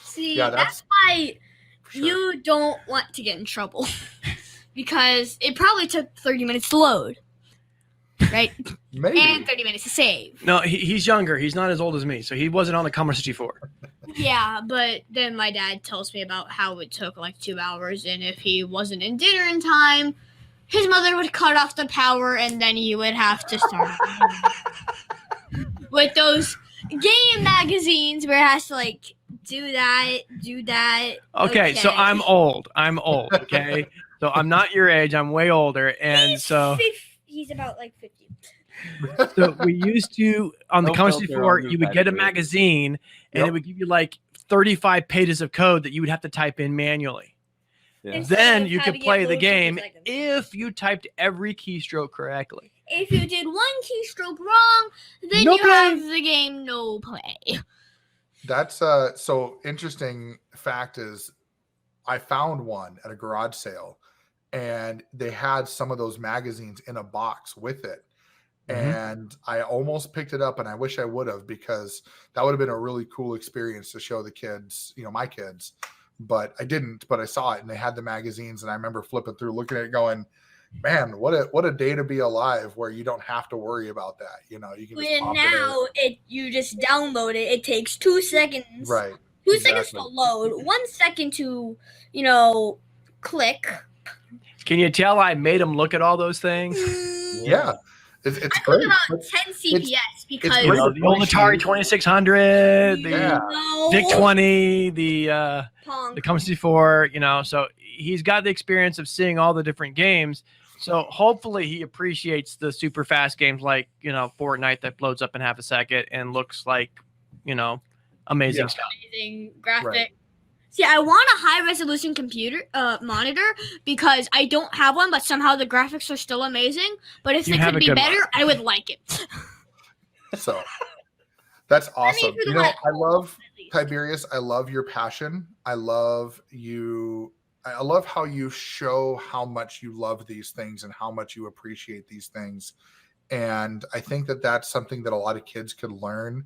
See, Yeah, that's why you don't want to get in trouble. Because it probably took 30 minutes to load. Right? Maybe. And 30 minutes to save. No, he's younger. He's not as old as me, so he wasn't on the Commodore 64. Yeah, but then my dad tells me about how it took like 2 hours, and if he wasn't in dinner in time, his mother would cut off the power, and then he would have to start with those game magazines where it has to like do that. Okay, so I'm old. Okay, so I'm not your age. I'm way older, and he's about like 50. So we used to on the Commodore 64, you would get a magazine, and it would give you like 35 pages of code that you would have to type in manually. Yeah. Then you could play the game if you typed every keystroke correctly. If you did one keystroke wrong, then No you play. have the game no play. That's so interesting fact is I found one at a garage sale and they had some of those magazines in a box with it. And I almost picked it up and I wish I would have because that would have been a really cool experience to show the kids, you know, my kids, but I didn't, but I saw it and they had the magazines and I remember flipping through, looking at it going, man, what a day to be alive where you don't have to worry about that. You know, you can just pop now you just download it. It takes 2 seconds. Right. 2 seconds to load, 1 second to, click. Can you tell I made him look at all those things? Yeah. It's I great. think about 10 CPS because The old Atari 2600, Yeah. the VIC 20, the Pong. Commodore 64, so he's got the experience of seeing all the different games. So hopefully he appreciates the super fast games like, Fortnite that loads up in half a second and looks like, amazing stuff. Amazing graphic. Right. See, I want a high resolution computer monitor because I don't have one, but somehow the graphics are still amazing. But if You they have could a be good better, one. I would like it. So that's awesome. for the I one- love at least. Tiberius. I love your passion. I love you I love how you show how much you love these things and how much you appreciate these things. And I think that that's something that a lot of kids could learn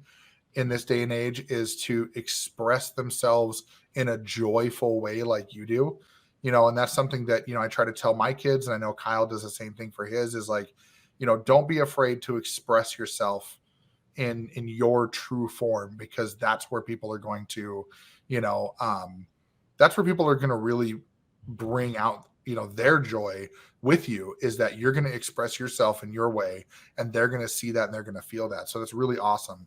in this day and age, is to express themselves in a joyful way like you do, and that's something that, I try to tell my kids, and I know Kyle does the same thing for his, is like, don't be afraid to express yourself in your true form, because that's where people are going to, that's where people are going to really bring out, their joy with you, is that you're going to express yourself in your way, and they're going to see that and they're going to feel that. So that's really awesome.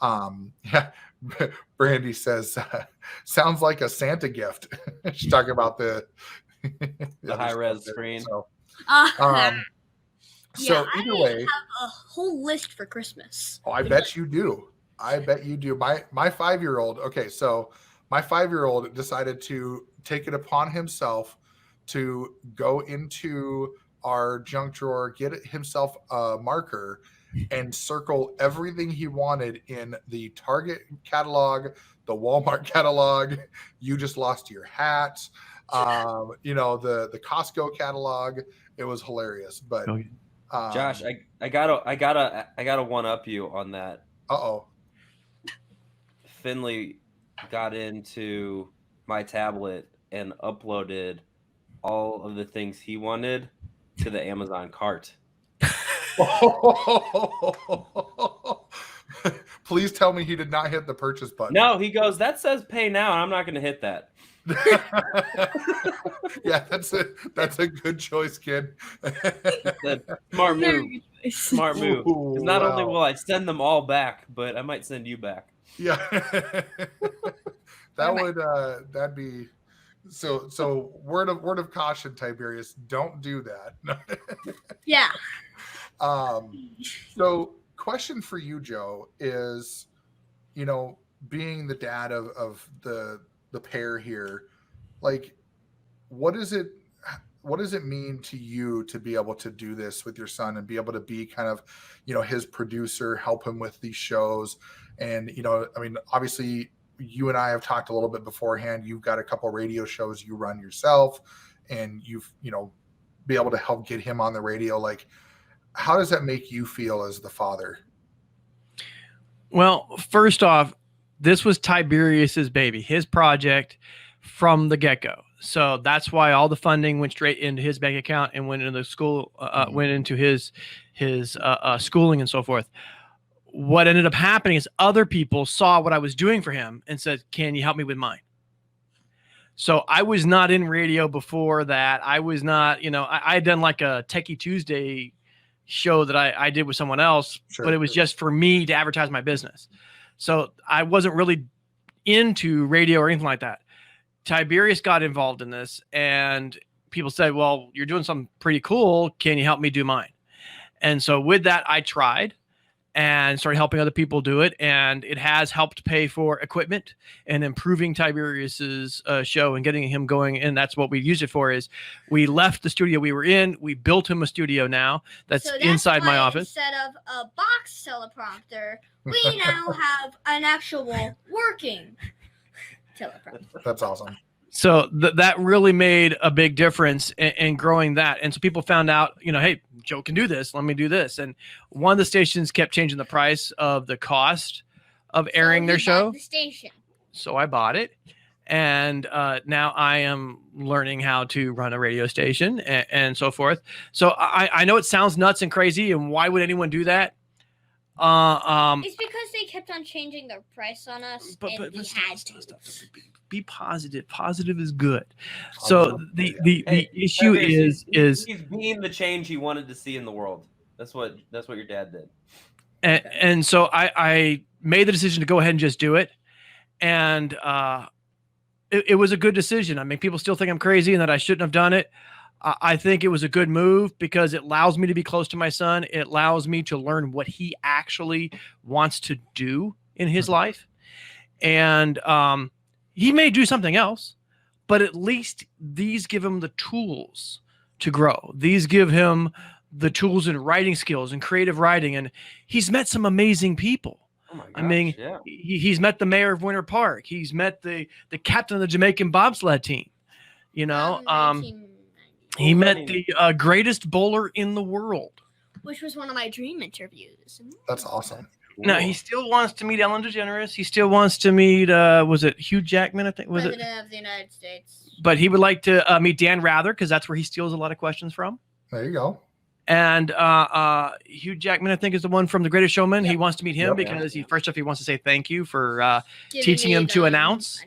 Yeah. Brandy says, sounds like a Santa gift. She's talking about the high res screen. So, Yeah, either way, have a whole list for Christmas. oh, I bet you do. I bet you do. My 5-year-old. Okay, so my 5-year-old decided to take it upon himself to go into our junk drawer, get himself a marker, and circle everything he wanted in the Target catalog, the Walmart catalog. You just lost your hat. The Costco catalog. It was hilarious. But Josh, I gotta one up you on that. Uh-oh. Finley got into my tablet and uploaded all of the things he wanted to the Amazon cart. Please tell me he did not hit the purchase button. No, he goes, that says pay now, and I'm not going to hit that. Yeah, that's a good choice, kid. Smart move. Smart move. Ooh, not wow. only will I send them all back, but I might send you back. Yeah. That'd be so word of caution, Tiberius, don't do that. Yeah. So question for you, Joe, is, being the dad of the pair here, like, what does it mean to you to be able to do this with your son and be able to be kind of, his producer, help him with these shows? And, obviously you and I have talked a little bit beforehand. You've got a couple of radio shows you run yourself, and you've, be able to help get him on the radio. Like, how does that make you feel as the father? Well, first off, this was Tiberius's baby, his project from the get-go. So that's why all the funding went straight into his bank account and went into the school, went into his schooling and so forth. What ended up happening is other people saw what I was doing for him and said, "Can you help me with mine?" So I was not in radio before that. I was not, I had done like a Techie Tuesday show that I did with someone else, Sure. but it was just for me to advertise my business. So I wasn't really into radio or anything like that. Tiberius got involved in this, and people said, "Well, you're doing something pretty cool. Can you help me do mine?" And so with that, I tried and started helping other people do it. And it has helped pay for equipment and improving Tiberius's show and getting him going. And that's what we used it for. Is we left the studio we were in. We built him a studio now that's inside my office. Instead of a box teleprompter, we now have an actual working teleprompter. That's awesome. So that really made a big difference in growing that. And so people found out, hey, Joe can do this. Let me do this. And one of the stations kept changing the price of the cost of airing their show. The station. So I bought it. And now I am learning how to run a radio station and so forth. So I know it sounds nuts and crazy. And why would anyone do that? It's because they kept on changing their price on us, and we had to. Be positive. Positive is good. So the issue is he's being the change he wanted to see in the world. That's what your dad did. And so I made the decision to go ahead and just do it. And it was a good decision. I mean, people still think I'm crazy and that I shouldn't have done it. I think it was a good move because it allows me to be close to my son. It allows me to learn what he actually wants to do in his life. And he may do something else, but at least these give him the tools to grow. These give him the tools in writing skills and creative writing. And he's met some amazing people. Oh my gosh, I mean, yeah. He's met the mayor of Winter Park. He's met the captain of the Jamaican bobsled team. You know, 1990, he met the greatest bowler in the world. which was one of my dream interviews. That's awesome. No, he still wants to meet Ellen DeGeneres. He still wants to meet, was it Hugh Jackman? I think was President it. of the United States. But he would like to meet Dan Rather because that's where he steals a lot of questions from. There you go. And Hugh Jackman, I think, is the one from The Greatest Showman. Yep. He wants to meet him Yep. because he first off he wants to say thank you for Giving teaching me him to the announce.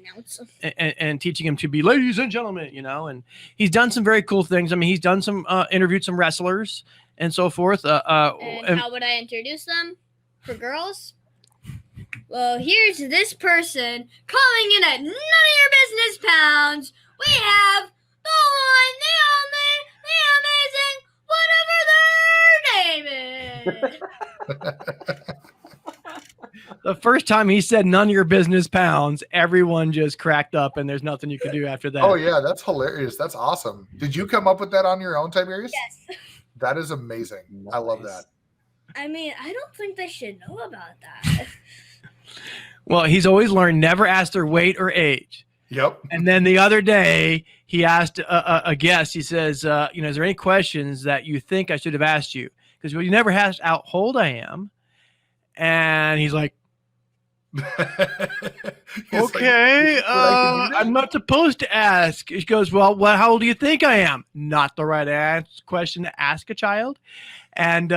And teaching him to be ladies and gentlemen, you know. And he's done some very cool things. I mean, he's done some interviewed some wrestlers and so forth. And how would I introduce them for girls? Well, here's this person calling in at none of your business pounds. We have the one, the only, the amazing, whatever their name is. the first time he said none of your business pounds, everyone just cracked up, and there's nothing you can do after that. Oh yeah, that's hilarious. That's awesome. Did you come up with that on your own, Tiberius? Yes. That is amazing. I love that. I mean, I don't think they should know about that. Well, he's always learned never ask their weight or age. Yep. And then the other day, he asked a guest, he says, you know, is there any questions that you think I should have asked you? Because, well, you never asked how old I am. And he's like, okay, I'm not supposed to ask. He goes, well, how old do you think I am? Not the right question to ask a child. And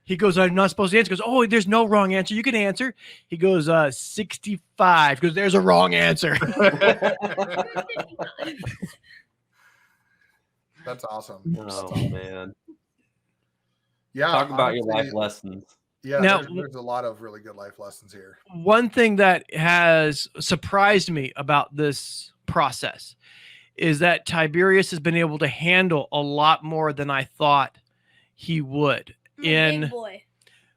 he goes, I'm not supposed to answer. He goes, oh, there's no wrong answer. You can answer. He goes, 65. Because there's a wrong answer. That's awesome. Oh man. Yeah. Talk about your honestly, life lessons. Yeah, Now- there's a lot of really good life lessons here. One thing that has surprised me about this process is that Tiberius has been able to handle a lot more than I thought he would. Big boy.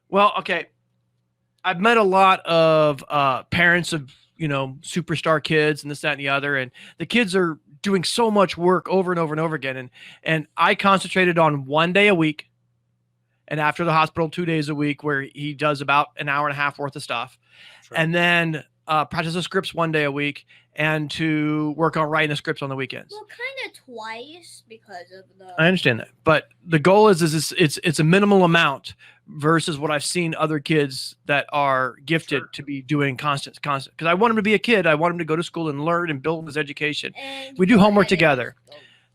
Well, okay. I've met a lot of parents of, you know, superstar kids and this, that, and the other. And the kids are doing so much work over and over and over again. And I concentrated on 1 day a week. And after the hospital, 2 days a week, where he does about an hour and a half worth of stuff. Sure. And then practice the scripts 1 day a week and to work on writing the scripts on the weekends. Well, kind of twice because of the. I understand that, but the goal is it's a minimal amount versus what I've seen other kids that are gifted to be doing constant. Because I want him to be a kid. I want him to go to school and learn and build his education. And We do go homework ahead and- together.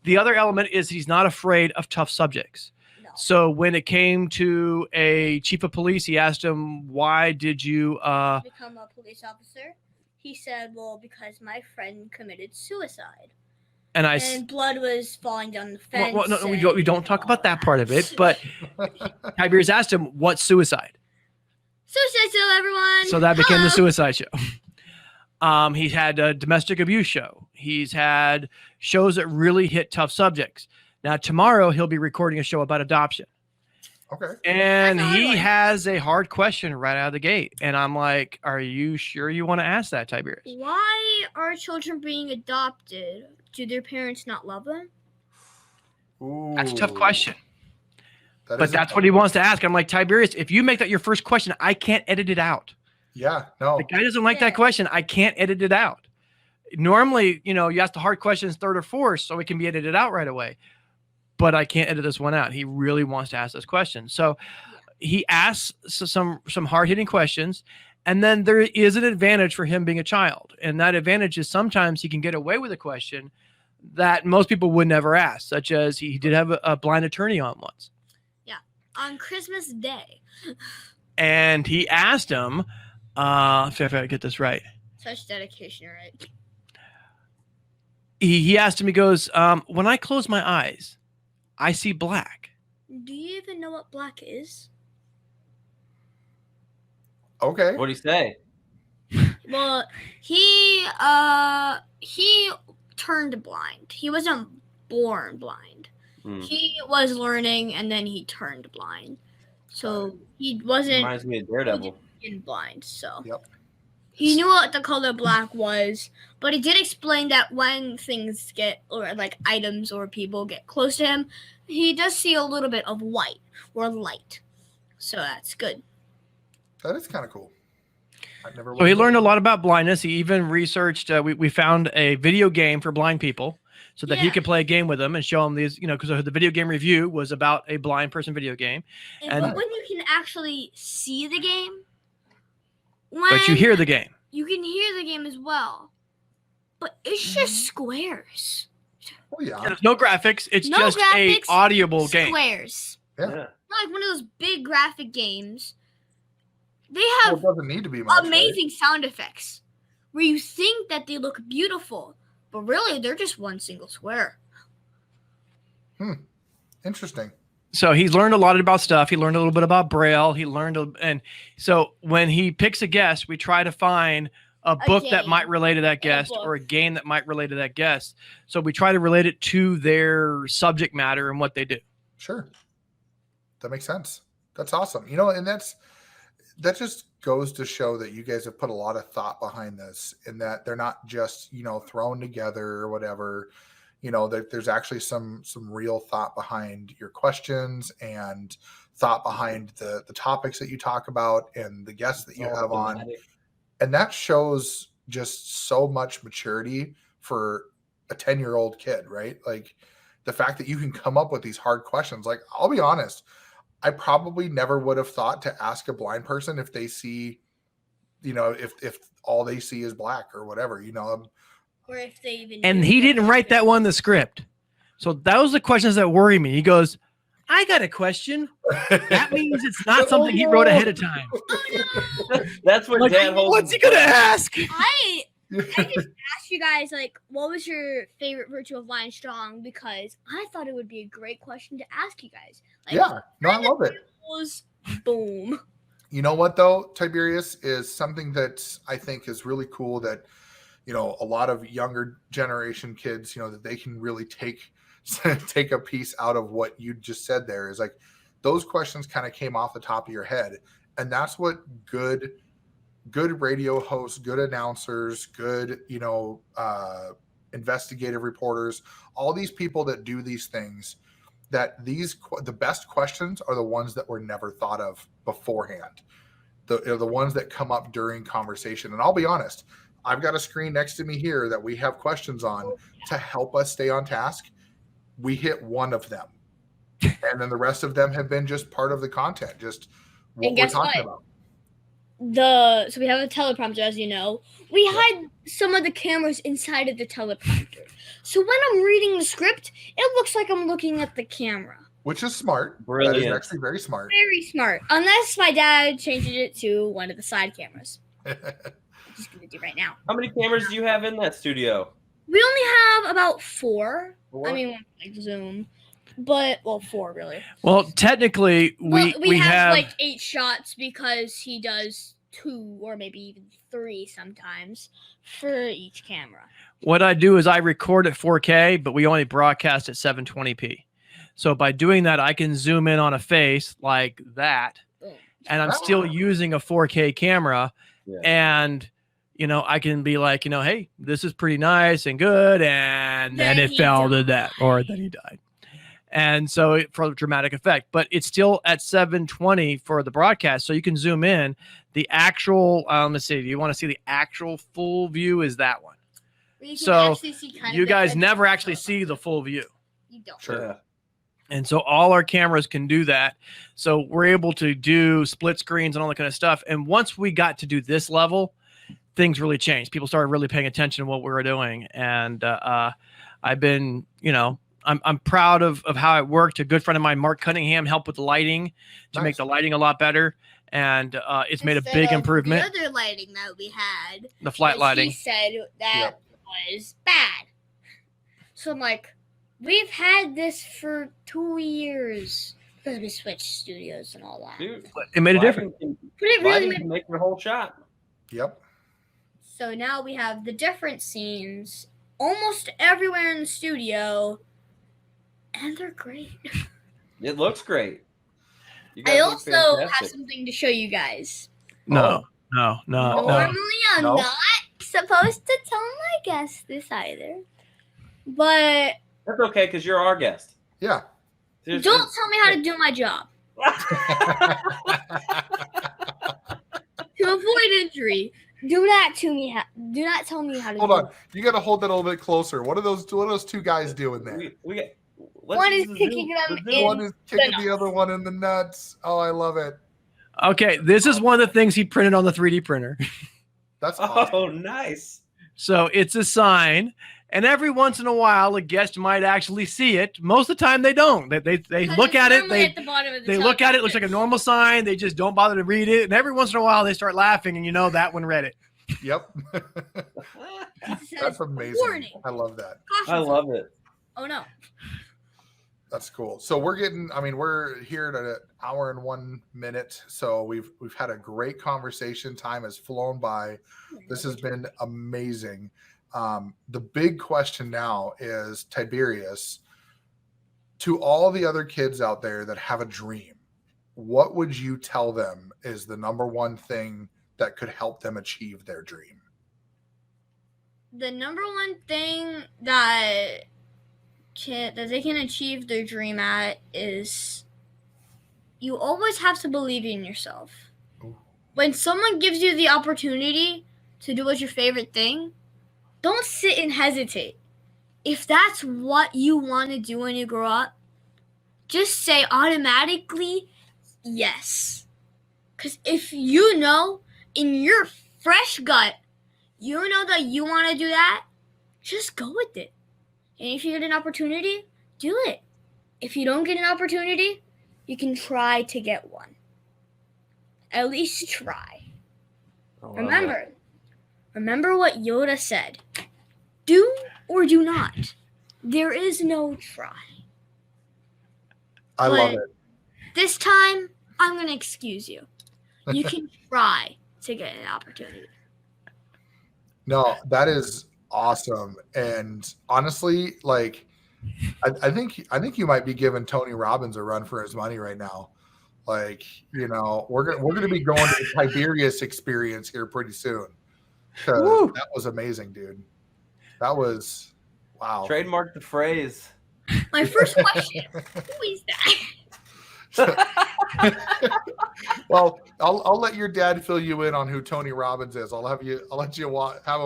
The other element is he's not afraid of tough subjects. No. So when it came to a chief of police, he asked him, "Why did you?" Become a police officer. He said, "Well, because my friend committed suicide, And and blood was falling down the fence." well, no, we and don't talk all about that part of it. But Tiberius asked him, "What's suicide?" Suicide Show, everyone. So that became the Hello. Suicide Show. He's had a domestic abuse show. He's had shows that really hit tough subjects. Now, tomorrow, he'll be recording a show about adoption. Okay. And That's a hard he one. has a hard question right out of the gate. And I'm like, are you sure you want to ask that, Tiberius? Why are children being adopted? Do their parents not love them? That's a tough Ooh, question. that But is a that's tough what he one. wants to ask. I'm like, Tiberius, if you make that your first question, I can't edit it out. Yeah. No. The guy doesn't like Yeah. that question. I can't edit it out. Normally, you know, you ask the hard questions third or fourth, so it can be edited out right away. But I can't edit this one out. He really wants to ask this question. So he asks some hard-hitting questions, and then there is an advantage for him being a child. And that advantage is sometimes he can get away with a question that most people would never ask, such as he did have a blind attorney on once. On Christmas Day. And he asked him, if I get this right, Such dedication, right? he asked him, he goes, when I close my eyes, I see black. Do you even know what black is? Okay. What do you say? Well, he turned blind. He wasn't born blind. Hmm. He was learning and then he turned blind. So he wasn't Reminds me of Daredevil. in blind. So Yep. he knew what the color black was, but he did explain that when things get, or like items or people get close to him, he does see a little bit of white or light. So that's good. That is kind of cool. I've never. So he learned a lot about blindness. He even researched, we found a video game for blind people. so that he Yeah. could play a game with them and show them these, because the video game review was about a blind person video game. And And- when you can actually see the game, But you hear the game. you can hear the game as well. But it's just squares. Oh yeah. There's no graphics. It's No just a graphics, audible game. Squares. Yeah. Yeah. Not like one of those big graphic games. They Well, have it doesn't need to be much. amazing sound effects where you think that they look beautiful, but really they're just one single square. Right? Interesting. So he's learned a lot about stuff. He learned a little bit about Braille. And so when he picks a guest, we try to find a book that game. might relate to that guest book. or a game that might relate to that guest. So we try to relate it to their subject matter and what they do. Sure. That makes sense. That's awesome. And that just goes to show that you guys have put a lot of thought behind this, and that they're not just, thrown together or whatever. That there's actually some real thought behind your questions and thought behind the topics that you talk about and the guests that you have on. And that shows just so much maturity for a 10-year-old kid, right? Like the fact that you can come up with these hard questions. Like, I'll be honest, I probably never would have thought to ask a blind person if they see, if all they see is black or whatever, Or if they even And he didn't write that one in the script. So those are the questions that worry me. He goes, I got a question. That means it's not something he wrote ahead of time. That's what Like, Dad holds. what's he going to ask? I just asked you guys, like, what was your favorite virtue of Lion Strong? Because I thought it would be a great question to ask you guys. Like, Yeah, no, I love it. Boom. You know what, though, Tiberius, is something that I think is really cool that, a lot of younger generation kids, that they can really take a piece out of what you just said there is like those questions kind of came off the top of your head. And that's what good radio hosts, good announcers, good, investigative reporters, all these people that do these things, that the best questions are the ones that were never thought of beforehand. The ones that come up during conversation. And I'll be honest, I've got a screen next to me here that we have questions on to help us stay on task. We hit one of them. And then the rest of them have been just part of the content, just what And we're guess talking what? about. So we have a teleprompter, as you know. We hide some of the cameras inside of the teleprompter. So when I'm reading the script, it looks like I'm looking at the camera. Which is smart. That Brilliant. is actually very smart. Very smart. Unless my dad changes it to one of the side cameras. I'm just going to do right now. How many cameras do you have in that studio? We only have about 4. Four? I mean, one for, like Zoom. But, 4 really. Well, technically, we have like 8 shots because he does 2 or maybe even 3 sometimes for each camera. what I do is I record at 4K, but we only broadcast at 720p. So by doing that, I can zoom in on a face like that, Boom. and I'm still using a 4K camera. Yeah. And, I can be like, hey, this is pretty nice and good. And then it he fell to died. that, or then he died. And so for dramatic effect, but it's still at 720 for the broadcast. So you can zoom in. The actual, let's see, do you want to see the actual full view? Is that one? Where you can So actually see kind of You the guys edge never of actually the see the full view. You don't. Sure. Yeah. And so all our cameras can do that. So we're able to do split screens and all that kind of stuff. And once we got to do this level, things really changed. People started really paying attention to what we were doing. And I've been, I'm proud of how it worked. A good friend of mine, Mark Cunningham, helped with the lighting to make Nice. the lighting a lot better. And it's made a Instead big of improvement. The other lighting that we had, The flight which lighting. he said that was bad. So I'm like, we've had this for 2 years for the Switch Studios and all that. Dude, It made a difference. lighting But it really lighting made. can make your whole shot. Yep. So now we have the different scenes almost everywhere in the studio, and they're great. It looks great. You I guys also look have fantastic. something to show you guys. No. Normally, I'm No. not supposed to tell my guests this either. But That's okay because you're our guest. Yeah. don't tell me how to do my job. To avoid injury, do not Do not tell me how to Hold do on. You got to hold that a little bit closer. What are those two guys doing there? One is kicking them in. One is kicking the other one in the nuts. Oh, I love it. Okay, this is one of the things he printed on the 3D printer. That's awesome. Oh, nice. So it's a sign, and every once in a while, a guest might actually see it. Most of the time, they don't. They look at it. They look at it. It looks like a normal sign. They just don't bother to read it. And every once in a while, they start laughing, and you know that one read it. Yep. That's amazing. Warning. I love that. I love it. Oh no. That's cool. So we're here at an hour and 1 minute. So we've had a great conversation. Time has flown by. This has been amazing. The big question now is, Tiberius, to all the other kids out there that have a dream, what would you tell them is the number one thing that could help them achieve their dream? The number one thing that they can achieve their dream at is you always have to believe in yourself. Ooh. When someone gives you the opportunity to do what's your favorite thing, don't sit and hesitate. If that's what you want to do when you grow up, just say automatically yes. Because if you know in your fresh gut, you know that you want to do that, just go with it. And if you get an opportunity, do it. If you don't get an opportunity, you can try to get one. At least try. Remember what Yoda said. Do or do not. There is no try. I love it. This time, I'm going to excuse you. You can try to get an opportunity. No, that is awesome. And honestly, like, I think you might be giving Tony Robbins a run for his money right now. Like, you know, we're gonna be going to the Tiberius experience here pretty soon. Because that was amazing, dude. That was wow. Trademark the phrase. My first question: who is that? Well, I'll let your dad fill you in on who Tony Robbins is. I'll let you have him have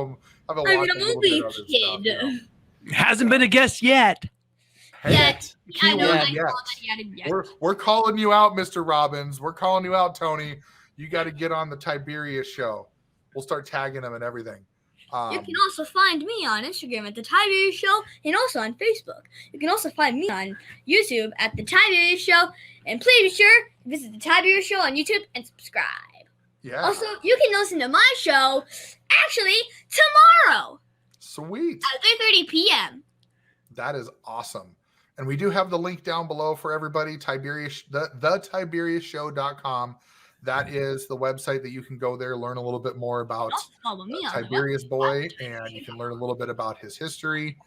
a watch. I'm only a kid. Stuff, you know? Hasn't been a guest yet. Yet. I know. We're calling you out, Mr. Robbins. We're calling you out, Tony. You got to get on the Tiberius Show. We'll start tagging him and everything. You can also find me on Instagram at The Tiberius Show and also on Facebook. You can also find me on YouTube at The Tiberius Show. And please be sure to visit The Tiberius Show on YouTube and subscribe. Yeah. Also, you can listen to my show actually tomorrow. Sweet. At 3:30 p.m. That is awesome. And we do have the link down below for everybody, TiberiusShow.com. That is the website that you can go there, learn a little bit more about Tiberius Boy, and you can learn a little bit about his history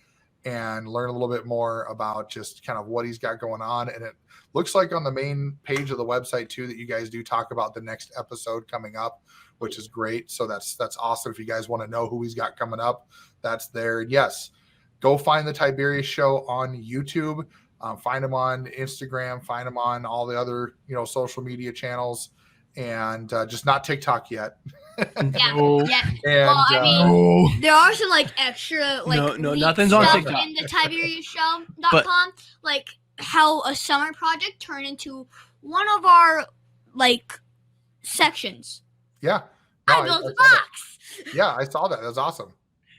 and learn a little bit more about just kind of what he's got going on. And it looks like on the main page of the website too, that you guys do talk about the next episode coming up, which is great. So that's awesome. If you guys want to know who he's got coming up, that's there. And yes, go find the Tiberius Show on YouTube, find him on Instagram, find him on all the other, social media channels. And just not TikTok yet. Yeah. And, well, I mean, there are some extra no, nothing's on TikTok in the TiberiusShow.com, like how a summer project turned into one of our sections. Yeah, I built a box. Yeah, I saw that. That's awesome.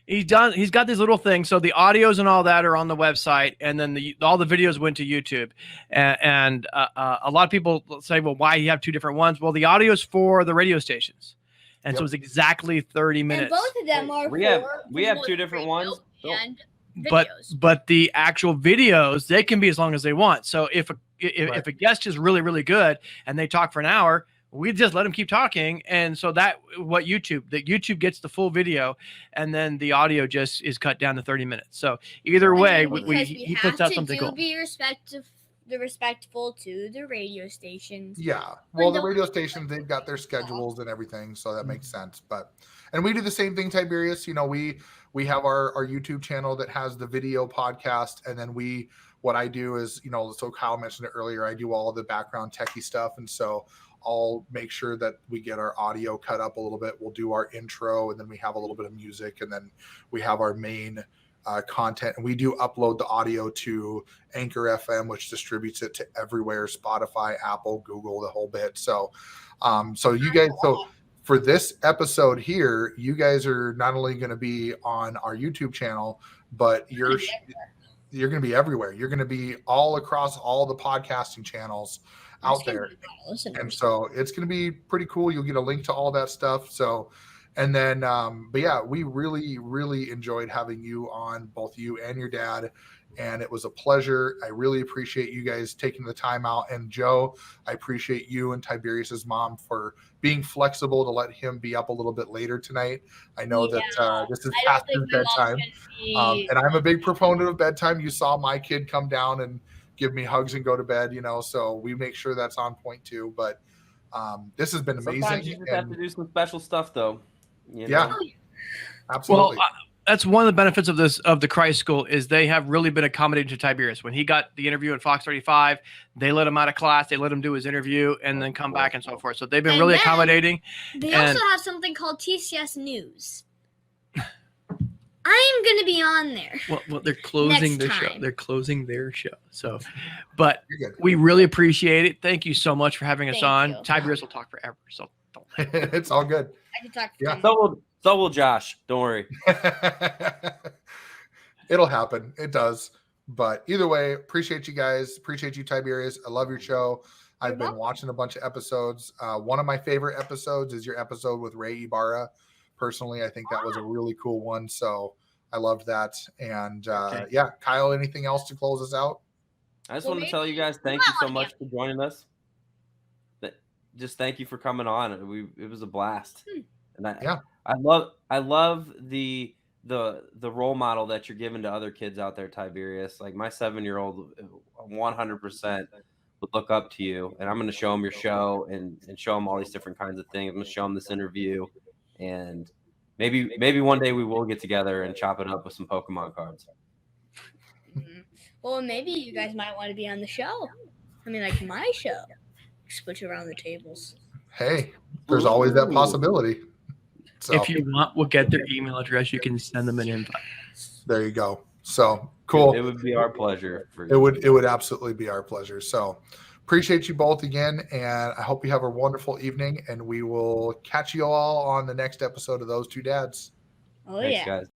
He's got these little things. So the audios and all that are on the website, and then all the videos went to YouTube. And a lot of people say, well, why you have two different ones? Well, the audio is for the radio stations, and so it's exactly 30 minutes. And both of them are. We have two different ones. And videos. But the actual videos, they can be as long as they want. So if a guest is really, really good and they talk for an hour, we just let them keep talking. And so YouTube gets the full video, and then the audio just is cut down to 30 minutes. So either way, he puts out something cool. Be respectful to the radio stations. Yeah. Well, the radio stations, they've got their schedules and everything, so that makes sense. And we do the same thing, Tiberius. We have our YouTube channel that has the video podcast, and then what I do is, so Kyle mentioned it earlier, I do all of the background techie stuff. And so I'll make sure that we get our audio cut up a little bit. We'll do our intro, and then we have a little bit of music, and then we have our main content. And we do upload the audio to Anchor FM, which distributes it to everywhere: Spotify, Apple, Google, the whole bit. So, you guys, for this episode here, you guys are not only going to be on our YouTube channel, but you're going to be everywhere. You're going to be all across all the podcasting channels out there. And so it's going to be pretty cool. You'll get a link to all that stuff. So, and then, but yeah, we really, really enjoyed having you on, both you and your dad. And it was a pleasure. I really appreciate you guys taking the time out. And Joe, I appreciate you and Tiberius's mom for being flexible to let him be up a little bit later tonight. I know that this is past his bedtime. And I'm a big proponent of bedtime. You saw my kid come down and give me hugs and go to bed, you know, so we make sure that's on point too. But this has been amazing. Sometimes you just have to do some special stuff though. You know? Yeah, absolutely. Well, that's one of the benefits of the Christ School is they have really been accommodating to Tiberius. When he got the interview at Fox 35, they let him out of class, they let him do his interview, and then come back and so forth. So they've been really accommodating. They also have something called TCS News. I'm going to be on there. Well, they're closing the show. They're closing their show. So, but we really appreciate it. Thank you so much for having us on. Tiberius will talk forever, so don't. It's all good. I can talk. Yeah. So will Josh. Don't worry. It'll happen. It does. But either way, appreciate you guys. Appreciate you, Tiberius. I love your show. I've been watching a bunch of episodes. One of my favorite episodes is your episode with Ray Ibarra. Personally, I think that was a really cool one. So I loved that. And yeah, Kyle, anything else to close us out? I just want to tell you guys, thank you so much for joining us. Just thank you for coming on. It was a blast. And I love the role model that you're giving to other kids out there, Tiberius. Like my 7-year-old 100% would look up to you, and I'm going to show him your show and show him all these different kinds of things. I'm going to show him this interview, and maybe one day we will get together and chop it up with some Pokemon cards. Well, maybe you guys might want to be on the show. I mean, like my show. Switch around the tables. Hey, there's always that possibility. So, if you want, we'll get their email address. You can send them an invite. There you go. So cool. It would be our pleasure. It would absolutely be our pleasure. So appreciate you both again, and I hope you have a wonderful evening. And we will catch you all on the next episode of Those Two Dads. Oh, Thanks, guys.